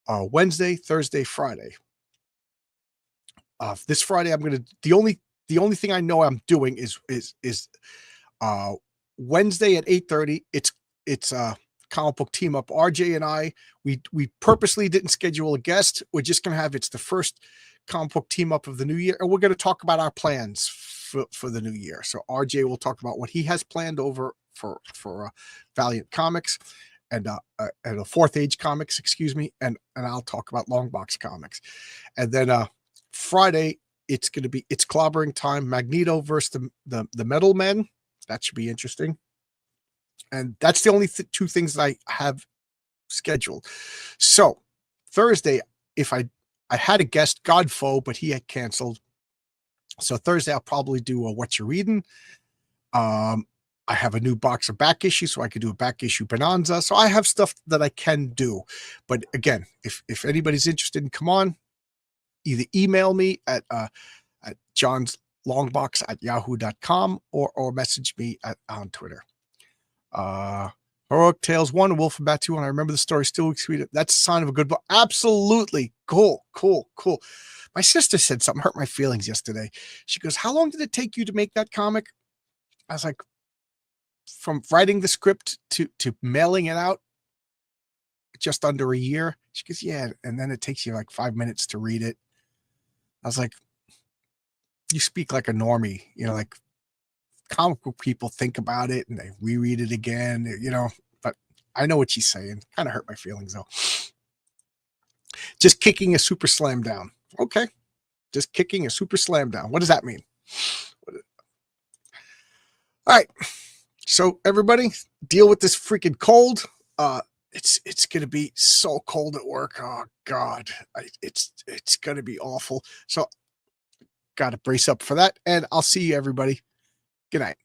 Wednesday, Thursday, Friday. This Friday the only thing I know I'm doing is Wednesday at 8:30. It's comic book team up. RJ and I, we purposely didn't schedule a guest. We're just gonna have it's the first comic book team up of the new year, and we're gonna talk about our plans for the new year. So RJ will talk about what he has planned over for Valiant Comics and a Fourth Age Comics, excuse me, and I'll talk about Longbox Comics. And then Friday it's clobbering time. Magneto versus the Metal Men. That should be interesting. And that's the only two things that I have scheduled. So Thursday, if I had a guest, Godfo, but he had canceled. So Thursday, I'll probably do a What You're Reading. I have a new box of back issues, so I could do a back issue bonanza. So I have stuff that I can do. But again, if anybody's interested, come on. Either email me at johnslongbox@yahoo.com or message me on Twitter. Heroic Tales 1, Wulf and Batsy 1. I remember the story still looks sweet. That's a sign of a good book. Absolutely. Cool. My sister said something hurt my feelings yesterday. She goes, how long did it take you to make that comic? I was like, from writing the script to mailing it out, just under a year. She goes, yeah. And then it takes you like 5 minutes to read it. I was like, you speak like a normie, like comic book people think about it and they reread it again, but I know what she's saying. Kind of hurt my feelings though. Just kicking a super slam down. Okay. Just kicking a super slam down. What does that mean? All right. So everybody deal with this freaking cold. It's going to be so cold at work. Oh God. It's going to be awful. So got to brace up for that. And I'll see you everybody. Good night.